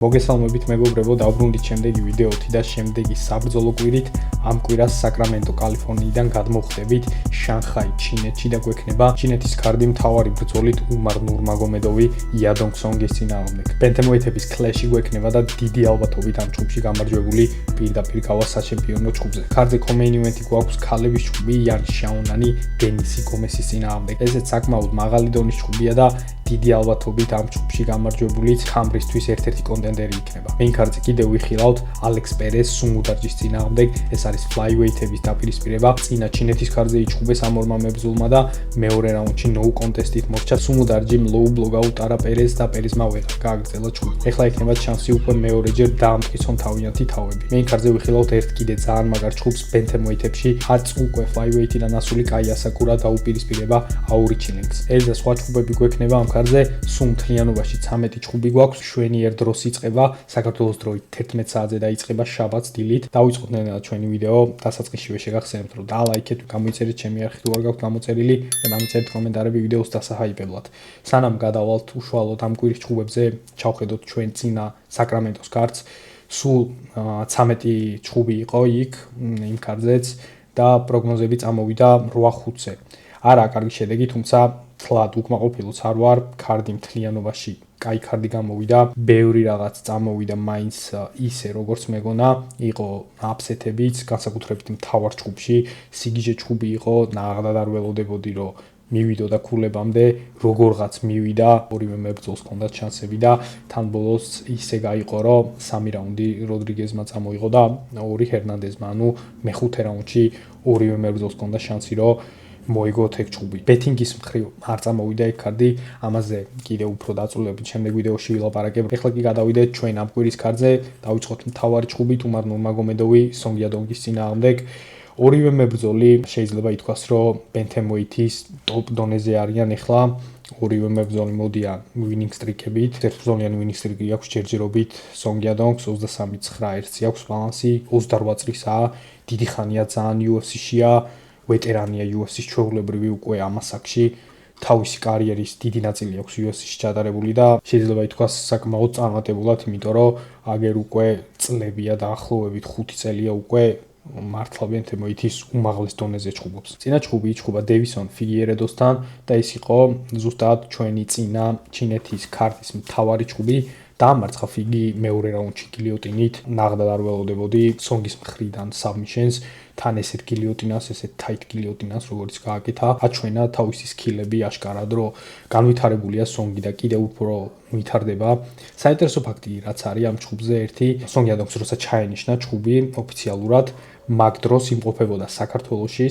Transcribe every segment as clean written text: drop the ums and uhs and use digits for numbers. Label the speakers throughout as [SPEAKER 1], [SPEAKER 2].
[SPEAKER 1] მოგესალმებით მეგობრებო, დავბრუნდით შემდეგი ვიდეოთი და შემდეგი საბრძოლო კვირით ამ კვირას საკრამენტო, კალიფორნიიდან გადმოვხდებით შანხაი, ჩინეთში და გვექნება ჩინეთის კარდი მთავარი ბრძოლით უმარ ნურმაგომედოვი იადონგ სონგის წინააღმდეგ. ბენთემოეთების კლეში გვექნება და დიდი ალბათობით ამ ჩხუბში გამარჯვებული პირდაპირ გავა საჩემპიონო ჩხუბზე. კარდზე კომეინ ივენთი გვაქვს ქალების ჩხუბი იან შაუნანი დენისი გომესის წინააღმდეგ. ესეც საკმაოდ მაღალი დონის ჩხუბია და დიდი ალბათობით ამ ჩხუბში გამარჯვებულიც ქამბრისთვის ერთ-ერთი კონტენდერი იქნება. Main card-ზე კიდევ ვიხილავთ ალექს პერეს სუმუდარჯის წინააღმდეგ. ეს არის flyweight-ების დაპირისპირება. წინა ჩინეთის კარდზე იჩხუბეს ამ ორმა მებრძოლმა და მეორე რაუნდში no contest-ით morჩა სუმუდარჯიმ low block-აუტ არა პერეს და პერესმა ვეღარ გააგრძელა ჩხუბი. ეხლა იქნება შანსი უკვე მეორეჯერ დაამტკიცონ თავიანთი თავები. Main card-ზე ვიხილავთ ერთ კიდე ძალიან მაგარ ჩხუბს ბენთემოეთებში. არც უკვე flyweight-დან ასული კაი ასაკურა დაუპირისპირება აური ჩილინგს. ეს და სხვა ჩხუბები გვექნება ამ კარდზე. სულ მთლიანობაში 13 ჩხუბი გვაქვს. შვენიერ დროს იწყება საქართველოს დროით 11 საათზე დაიწყება შაბათს დილით. დავიწყოთ ნელა ჩვენი ვიდეო. დასაწყისშივე შეგახსენებთ რომ დალაიქეთ, გამოიწერეთ ჩემი არხით თუ არ გაქვთ გამოწერილი და დამიწერეთ კომენტარები ვიდეოს დასაჰაიპებლად. სანამ გადავალთ უშუალოდ ამ კვირის ჩხუბებზე, ჩავხედოთ ჩვენ წინა საკრამენტოს კარტს. სულ 13 ჩხუბი იყო იქ იმ კარტზეც და პროგნოზები წამოვიდა 8-5-ზე. არა კარგი შედეგი, თუმცა თლად უკმაყოფილოც არ ვარ, კარდი მთლიანობაში კაი კარდი გამოვიდა, ბევრი რაღაც წამოვიდა მაინც ისე როგორც მეგონა, იყო აფსეთებიც, განსაკუთრებით მთავარ ჩხუბში, სიგიჟე ჩხუბი იყო, ნაღდად არ ველოდებოდი რომ მივიდოდა ქულებამდე, როგორღაც მივიდა, ორივე მებრძოლს ჰქონდათ შანსები და თან ბოლოს ისე გაიყო, რომ 3 რაუნდი როდრიგეზმა წამოიღო და 2 ჰერნანდეზმა, ანუ მეხუთე რაუნდში ორივე მებრძოლს ჰქონდა შანსი, რომ მოიგოთ ეგ ჩხუბი. ბეტინგის მხრივ არ წამოვიდა ეგ კარდი, ამაზე კიდევ უფრო დაწვრილებით შემდეგ ვიდეოში ვილაპარაკებ. ეხლა კი გადავიდეთ ჩვენ ამ კვირის კარდზე, დავიწყოთ მთავარი ჩხუბით უმარ ნურმაგომედოვი სონგ იადონგის წინააღმდეგ. ორივე მებრძოლი შეიძლება ითქვას, რომ ბენთემოეთის ტოპ დონეზე არიან ეხლა. ორივე მებრძოლი მოდიან winning streak-ებით. ერთბრძოლიანი winning streak-ი აქვს ჯერჯერობით სონგ იადონგს 23-9-1 აქვს ბალანსი, 28 წლისაა, დიდი ხანია ძალიან UFC-შია. ვეტერანია UFC-ს ჩვეულებრივი უკვე ამ ასაკში, თავისი კარიერის დიდი ნაწილი აქვს UFC-ში ჩატარებული და შეიძლება ითქვას საკმაოდ წარმატებულად, იმიტომ რომ აგერ უკვე წლებია დაახლოებით 5 წელია უკვე მართლა ბენთემოეთის უმაღლეს დონეზე ჩხუბობს. წინა ჩხუბი იჩხუბა დევისონ ფიგიერედოსთან და ეს იყო ზუსტად ჩვენი წინა ჩინეთის ქარტის მთავარი ჩხუბი. დაამარცხა ფიგი მეორე რაუნდში გილიოტინით, ნაღდად არ ველოდებოდი სონგის მხრიდან submissions, თან ესეთ გილიოტინას, ესეთ tight გილიოტინას, როგორც გააკეთა, აჩვენა თავისი სკილები აშკარად, რომ განვითარებულია სონგი და კიდევ უფრო ვითარდება. საინტერესო ფაქტი რაც არის ამ ჩხუბზე ერთი, სონგ იადონგს როცა ჩაენიშნა ჩხუბი ოფიციალურად მაგ დროს იმყოფებოდა საქართველოში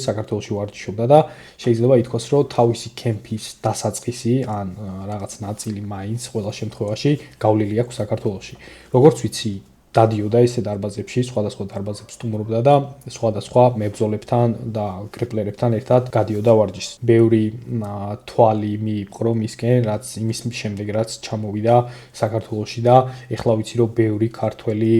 [SPEAKER 1] ვარჯიშობდა და შეიძლება ითქვას, რომ თავისი კემპის დასაწყისი ან რაღაც ნაწილი მაინც ყველა შემთხვევაში გავლილი აქვს საქართველოში. როგორც ვიცი, დადიოდა ესე დარბაზებში, სხვადასხვა დარბაზებს სტუმრობდა და სხვადასხვა მებრძოლებთან და კრეპლერებთან ერთად გადიოდა ვარჯიშს. ბევრი თვალი მიიპყრო მისკენ, რაც იმის შემდეგ რაც ჩამოვიდა საქართველოში და ეხლა ვიცი, რომ ბევრი ქართველი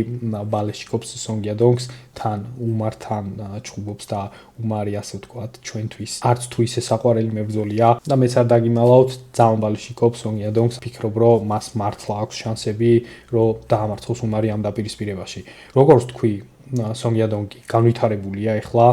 [SPEAKER 1] ბალეშიკობს სონგ იადონგს, თან უმართან ჩხუბობს და უმარი ასე ვთქვათ ჩვენთვის. არც თუ ისე საყვარელი მებრძოლია და მეც არ დაგიმალავთ, ძალიან ბალეშიკობს სონგ იადონგს, ფიქრობ, რომ მას მართლა აქვს შანსები, რომ დაამარცხოს უმარი ამ დაპირისპირებაში. როგორც თქვი, სონგ იადონგი განვითარებულია ეხლა,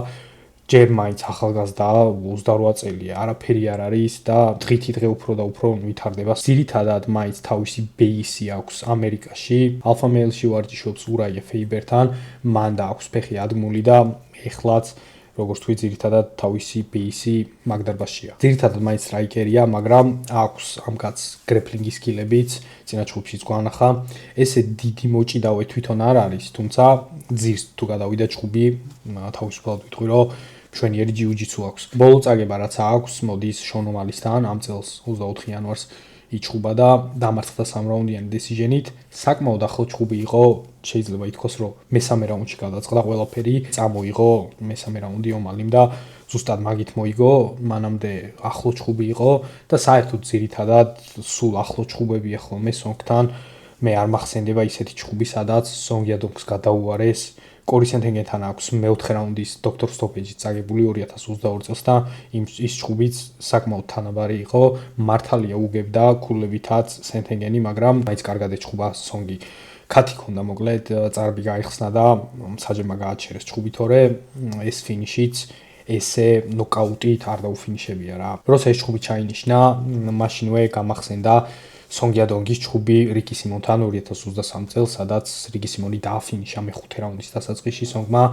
[SPEAKER 1] ჯერ მაინც ახალგაზრდაა, 28 წელია, არაფერი არ არის და დღითი დღე უფრო და უფრო ვითარდება. ძირითადად მაინც თავისი ბეისი აქვს ამერიკაში, ალფა მეილში ვარჯიშობს ურაია ფეიბერთან, მან და აქვს ფეხი ადგმული და ეხლაც როგორც თქვი, ძირითადად თავისი ბეისი მაგდარბაშია. ძირითადად მაინც სტრაიკერია, მაგრამ აქვს ამ კაცს გრეპლინგის სკილებიც, წინა ჩხუბშიც გვანახა. ესე დიდი მოჭიდავე თვითონ არ არის, თუმცა ძირს თუ გადავიდა ჩხუბი, თავისუფლად ვიტყვი, რომ მშვენიერი ჯიუ-ჯიტსუ აქვს. ბოლო წაგება რაც აქვს, მოდის შონომალისთან, ამ წელს 24 იანვარს იჩხუბა და დამარცხდა 3 რაუნდიანი დესიჟენით. საკმაოდ ახლო ჩხუბი იყო, შეიძლება ითქვას, რომ მესამე რაუნდში გადაწყდა ყველაფერი, წამოიღო მესამე რაუნდი ომალიმ და ზუსტად მაგით მოიგო, მანამდე ახლო ჩხუბი იყო და საერთოდ ძირითადად სულ ახლო ჩხუბებია ხოლმე სონგთან. მე არ მახსენდება ისეთი ჩხუბი, სადაც სონგ იადონგს გადაუარეს კორი სენტენგენთან აქვს მეოთხე რაუნდის დოქტორ სტოპეჯი წაგებული 2022 წელს და ის ჩხუბიც საკმაოდ თანაბარი იყო. მართალია უგებდა ქულებითაც სენტენგენი, მაგრამ მაინც კარგად ეჩხუბა სონგი. კათი ქონდა მოკლედ წარბი გაიხსნა და საჯემა გააჩერეს ჩხუბი, თორე ეს ფინიშიც ესე ნოკაუტით არ დაუფინიშებია რა. როცა ეს ჩხუბი ჩაინიშნა, მაშინვე გამახსენდა სონგიადონგის ჩხუბი რიკი სიმონთან 2023 წელს, სადაც რიკი სიმონი დააფინიშა მეხუთე რაუნდის დასაწყისში სონგმა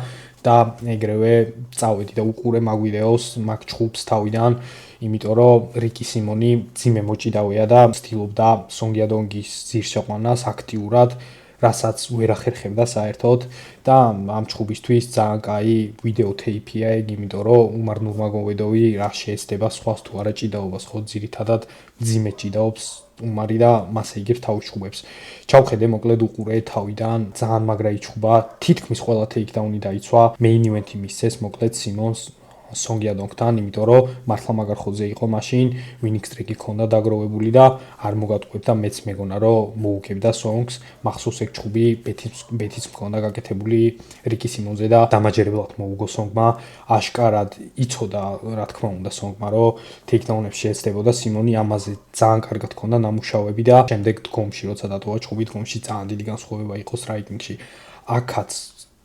[SPEAKER 1] და ეგრევე წავედი და უყურე მაგ ვიდეოს, მაგ ჩხუბს თავიდან, იმიტომ რომ რიკი სიმონი ძიმე მოჭიდავეა და ცდილობდა სონგიადონგის ძირშეყვანას აქტიურად, რასაც ვერ ახერხებდა საერთოდ და ამ ჩხუბისთვის ძალიან კაი ვიდეო თეიფია ეგ, იმიტომ რომ უმარ ნურმაგომედოვი რა შეეცდება სხვას თუ არა ჭიდაობას, ხო ძირითადად ძიმე ჭიდაობს უმარი და მასე იგებს თავის ჩხუბებს. ჩავხედე მოკლედ უყურე თავიდან ძალიან მაგრა იჩხუბა, თითქმის ყველა თეიქდაუნი დაიცვა, მეინ ივენთი მისცეს მოკლედ სიმონს სონგიადონგთან, იმიტომ რომ მართლა მაგარ ხოძე იყო მაშინ, ვინინგ სტრიკი ქონდა დაგროვებული და არ მოგატყუებდა, მეც მეგონა რომ მოუგებდა სონგს, მახსოვს ეგ ჩხუბი ბეთიც მქონდა გაკეთებული რიკი სიმონზე და დამაჯერებლად მოუგო სონგმა, აშკარად იცოდა რა თქმა უნდა სონგმა რომ თეიქდაუნებში შეეცდებოდა სიმონი, ამაზე ძალიან კარგად ქონდა ნამუშავები და შემდეგ დგომში როცა დატოვა ჩხუბი, დგომში ძალიან დიდი განსხვავება იყო რაიტინგში. აქაც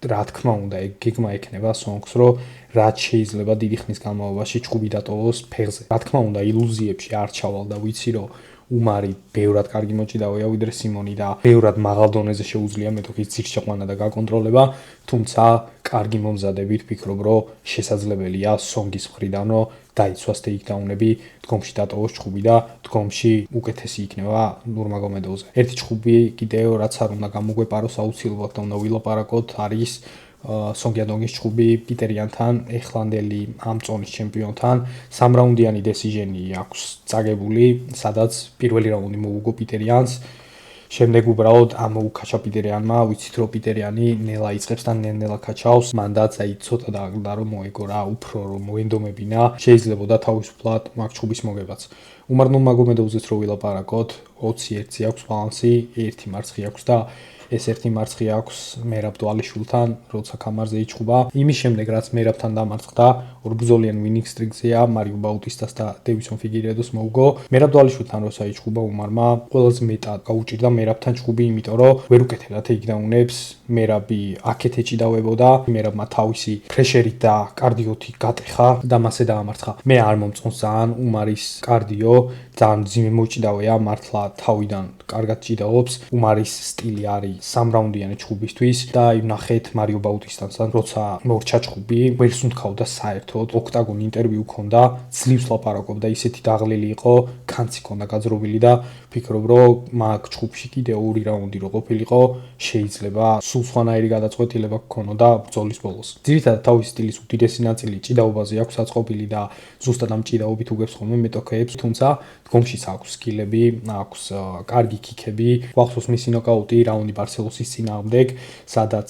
[SPEAKER 1] რა თქმა უნდა ეგ გეგმა ექნება სონგს, რომ რაც შეიძლება დიდი ხნის განმავლობაში ჩხუბი დატოვოს ფეხზე. რა თქმა უნდა ილუზიებში არ ჩავალ და ვიცი რომ უმარი ბევრად კარგი მოჭიდავეა ვიდრე სიმონი და ბევრად მაღალ დონეზე შეუძლია მეტოქის ძირშეყვანა და გაკონტროლება, თუმცა კარგი მომზადებით ვფიქრობ რომ შესაძლებელია სონგის მხრიდან რომ დაიცვას თეიქდაუნები, დგომში დატოვოს ჩხუბი და დგომში უკეთესი იქნება ნურმაგომედოვზე. ერთი ჩხუბი კიდევ რაც არ უნდა გამოგვეპაროს აუცილებლად და უნდა ვილაპარაკოთ არის სონგიადონგის ჩხუბი პიტერიანთან, ეხლანდელი ამ წონის ჩემპიონთან. 3 რაუნდიანი დესიჟენი აქვს წაგებული, სადაც პირველი რაუნდი მოუგო პიტერიანს. შემდეგ უბრალოდ ამოუკაჩა პიტერიანმა, ვიცით რომ პიტერიანი ნელა იწყებს და ნელა კაჩავს, მანდაც აი ცოტა დააგდა რომ მოეგო რა, უფრო რომ მოენდომებინა, შეიძლებოდა თავისუფლად მაგ ჩხუბის მოგებაც. უმარ ნურმაგომედოვზეც რო ვილაპარაკოთ, 21 აქვს ბალანსი, 1 მარცხი აქვს და ეს ერთი მარცხი აქვს მერაბ დვალიშვილთან, როცა კამარზე იჩხუბა. იმის შემდეგ რაც მერაბთან დამარცხდა, ორბრძოლიან ვინინგ სტრიკზეა მარიო ბაუტისტას და დევისონ ფიგირედოს მოუგო. მერაბ დვალიშვილთან როცა იჩხუბა უმარმა, ყველაზე მეტად გაუჭირდა მერაბთან ჩხუბი, იმიტომ რომ ვერ უკეთებდა თეიქდაუნებს, მერაბი აქეთ ეჭიდავებოდა, მერაბმა თავისი პრეშერით და კარდიოთი გატეხა და მასე დაამარცხა. მე არ მომწონს ძალიან უმარის კარდიო, ძალიან ძიმე მოჭიდავეა, მართლა თავიდან კარგად ჭიდაობს, უმარის სტილი არის 3 რაუნდიანი ჩხუბისთვის და ნახეთ მარიო ბაუტისტასთან როცა მორჩა ჩხუბი ვერს უნდქავდა საერთოდ ოქტაგონ ინტერვიუ ქონდა ძლივს ლაპარაკობდა ისეთი დაღლილი იყო კანცი ქონდა გაძრობილი და ფიქრობ რომ მაგ ჩხუბში კიდე 2 რაუნდი რო ყოფილიყო შეიძლება სულ სხვანაირი გადაწყვეტილება გქონოდა ბრძოლის ბოლოს ძირითადად თავის სტილის უდიდესი ნაწილი ჭიდაობაზე აქვს აწყობილი და ზუსტად ამ ჭიდაობით უგებს ხოლმე მეტოქეებს თუმცა დგომშიც აქვს სკილები აქვს კარგი კიკები გვახსოვს მისი ნოკაუტი რაუნდი ბარსელოსის წინააღმდეგ, სადაც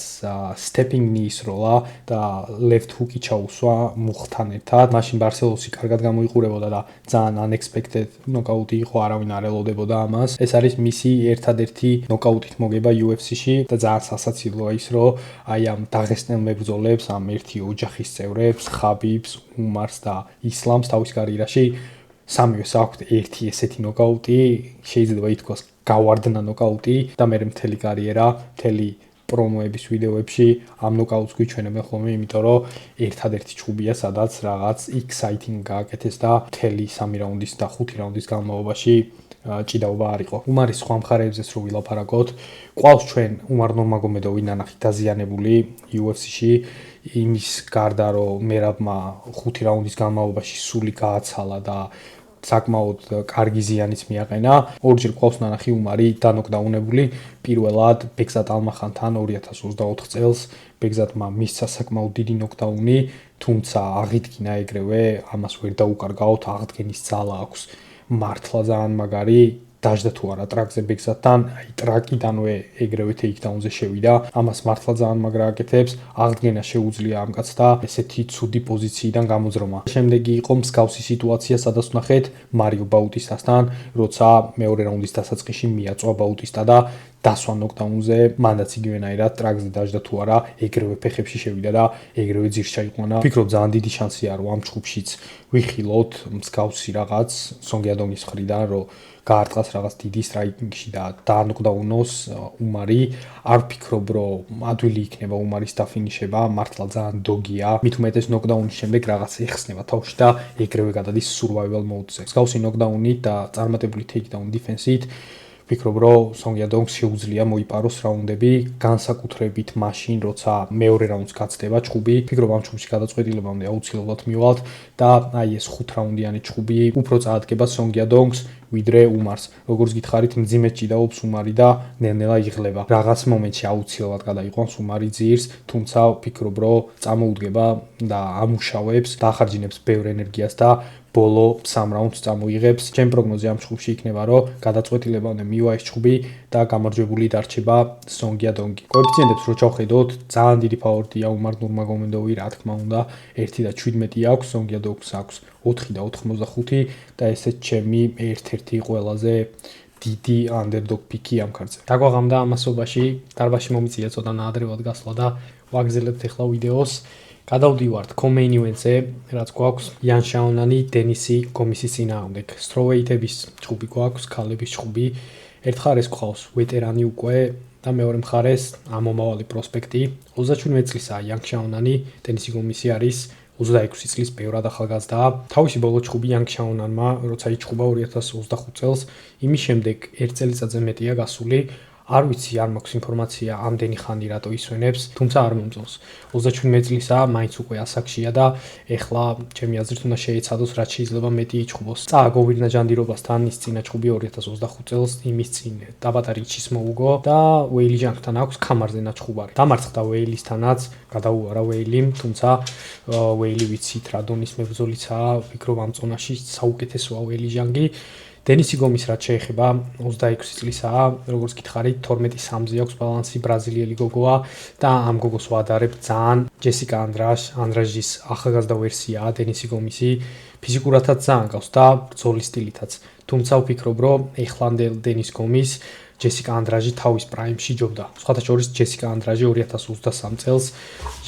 [SPEAKER 1] stepping knees როლა და left hook-ი ჩაუსვა მუხთან ერთად. მაშინ ბარსელოსი კარგად გამოიყურებოდა და ძალიან unexpected ნოკაუტი იყო, არავინ არ ელოდებოდა ამას. ეს არის მისი ერთადერთი ნოკაუტით მოგება UFC-ში და ძალიან სასაცილოა ის, რომ აი ამ დაღესტნელ მებრძოლებს, ამ ერთი ოჯახის წევრებს, ხაბიბს, უმარს და ისლამს თავის კარიერაში სამივეს აქვთ ერთი ესეთი ნოკაუტი, შეიძლება ითქვას გავარდნა ნოკაუტი და მე მთელი კარიერა, მთელი პრომოების ვიდეოებში ამ ნოკაუტს გვიჩვენებენ ხოლმე, იმიტომ რომ ერთადერთი ჩხუბია, სადაც რაღაც exciting გააკეთეს და მთელი 3 რაუნდის და 5 რაუნდის განმავლობაში ჭიდაობა არ იყო. უმარის სხვა მხარეებზეც რო ვილაპარაკოთ, ყავს ჩვენ უმარ ნურმაგომედოვი ნანახი დაზიანებული UFC-ში, იმის გარდა რომ მერაბმა 5 რაუნდის განმავლობაში სული გააცალა და საკმაოდ კარგი ზიანიც მიაყენა. ორჯერ ყავს ნანახი უმარი დანოკდაუნებული. პირველად ბეგზად ალმახანთან 2024 წელს ბეგზადმა მისცა საკმაოდ დიდი ნოკდაუნი, თუმცა აღიდგინა ეგრევე, ამას ვერ დაუკარგავთ, აღდგენის ძალა აქვს. მართლა ძალიან მაგარი დაждდა თუ არა ტრაკზე ბეგზადთან, აი ტრაკიდანვე ეგრევე თეიქდაუნზე შევიდა. ამას მართლა ძალიან მაგრა აკეთებს. აღდგენა შეუძლია ამ კაცს და ესეთი ცუდი პოზიციიდან გამოძრომა. შემდეგი იყო მსგავსი სიტუაცია, სადაც ვნახეთ მარიო ბაუტისტასთან, როცა მეორე რაუნდის დასაწყისში მიაწვა ბაუტისტა და დასვა ნოკდაუნზე, მანდაც იგივენაირად ტრაკზე დაждდა თუ არა, ეგრევე ფეხებში შევიდა და ეგრევე ძირს ჩაიყვანა. ვფიქრობ ძალიან დიდი შანსია რომ ამ ჯგუფშიც ვიხილოთ მსგავსი რაღაც სონგიადონის მხრიდან, რომ გაარტყას რაღაც დიდი სტრაიკინგში და დაანოკდაუნოს უმარი. არ ვფიქრობ რომ ადვილი იქნება უმარის დაფინიშება, მართლა ძალიან დოგია. მით უმეტეს ნოკდაუნის შემდეგ რაღაც ეხსნება თავში და ეგრევე გადადის survival mode-ზე. მსგავსი ნოკდაუნით და წარმატებული takedown defense-ით ვფიქრობ რომ სონგიადონგს შეუძლია მოიპაროს რაუნდები, განსაკუთრებით მაშინ, როცა მეორე რაუნდს გაცდება ჭუბი. ვფიქრობ ამ ჭუბში გადაწყვეტილებამდე აუცილებლად მივალთ და აი ეს 5 რაუნდიანი ჭუბი უფრო წაადგება სონგიადონგს ვიდრე უმარს. როგორც გითხარით, მძიმედ ჭიდაობს უმარი და ნელ-ნელა იღლება. რაღაც მომენტში აუცილებლად გადაიყვანს უმარი ძირს, თუმცა ვფიქრობ რომ წამოუდგება და ამუშავებს, დაახარჯინებს ბევრ ენერგიას და ბოლო 3 რაუნდს წამოიღებს. ჩემი პროგნოზი ამ ჭუბში იქნება, რომ გადაწყვეტილებამდე მივა ეს ჭუბი და გამარჯვებული დარჩება სონგიადონგი. კოეფიციენტებს რო ჩავხედოთ, ძალიან დიდი ფავორიტია უმარ ნურმაგომედოვი, რა თქმა უნდა, 1.17 აქვს, სონგიადონგს აქვს 4.85 და ესეც ჩემი ერთ-ერთი ყველაზე დიდი underdog pick-ი ამ კარტზე. დაგვაღამდა ამასობაში, დარბაზში მომიწია ცოტა ნაადრევად გასვლა და ვაგზელებთ ახლა ვიდეოს. გადავდივართ co-main event-ზე, რაც გვაქვს იან შაუნანი, დენისი გომისის წინააღმდეგ. Strawweight-ების ჭუბი გვაქვს, ქალების ჭუბი. ერთ მხარეს გვყავს ვეტერანი უკვე და მეორე მხარეს ამომავალი პროსპექტი. 37 წლისაა იან შაუნანი, დენისი გომისი არის 26 წლის ბევრად ახალგაზრდაა. თავისი ბოლო ჭუბი იან შაუნანმა, როცა იჭუბა 2025 წელს, იმის შემდეგ 1 წელიწადზე მეტია გასული. არ ვიცი, არ მაქვს ინფორმაცია ამდენი ხანი რატო ისვენებს, თუმცა არ მომწონს. 37 წლისაა, მაინც უკვე ასაკშია და ეხლა ჩემი აზრით უნდა შეეცადოს, რაც შეიძლება მეტი იჭუბოს. წააგოვირნა ჯანდირობასთან ის წინა ჭუბი 2025 წელს იმის წინ დაბატარიჩის მოუგო და ვეილი ჟანგთან აქვს ქამარზე ნაჭუბარი. დამარცხდა ვეილისთანაც, გადაუარა ვეილიმ, თუმცა ვეილი ვიცით რა დონის მებრძოლიცაა, ვფიქრობ ამ წონაში საუკეთესოა ვეილი ჟანგი. დენისი გომის რაც შეეხება 26 წლისაა, როგორც გითხარით, 12-3-ზე აქვს ბალანსი, ბრაზილიელი გოგოა და ამ გოგოს ვადარებ ძალიან. ჯესიკა ანდრაჟის ახალგაზრდა ვერსიაა დენისი გომისი, ფიზიკურადაც ძალიან გავს და ბრძოლის სტილითაც. თუმცა ვფიქრობ, რომ ეხლანდელ დენის გომის ჯესიკა ანდრაჟი თავის პრაიმში ჯობდა. სხვათა შორის ჯესიკა ანდრაჟი 2023 წელს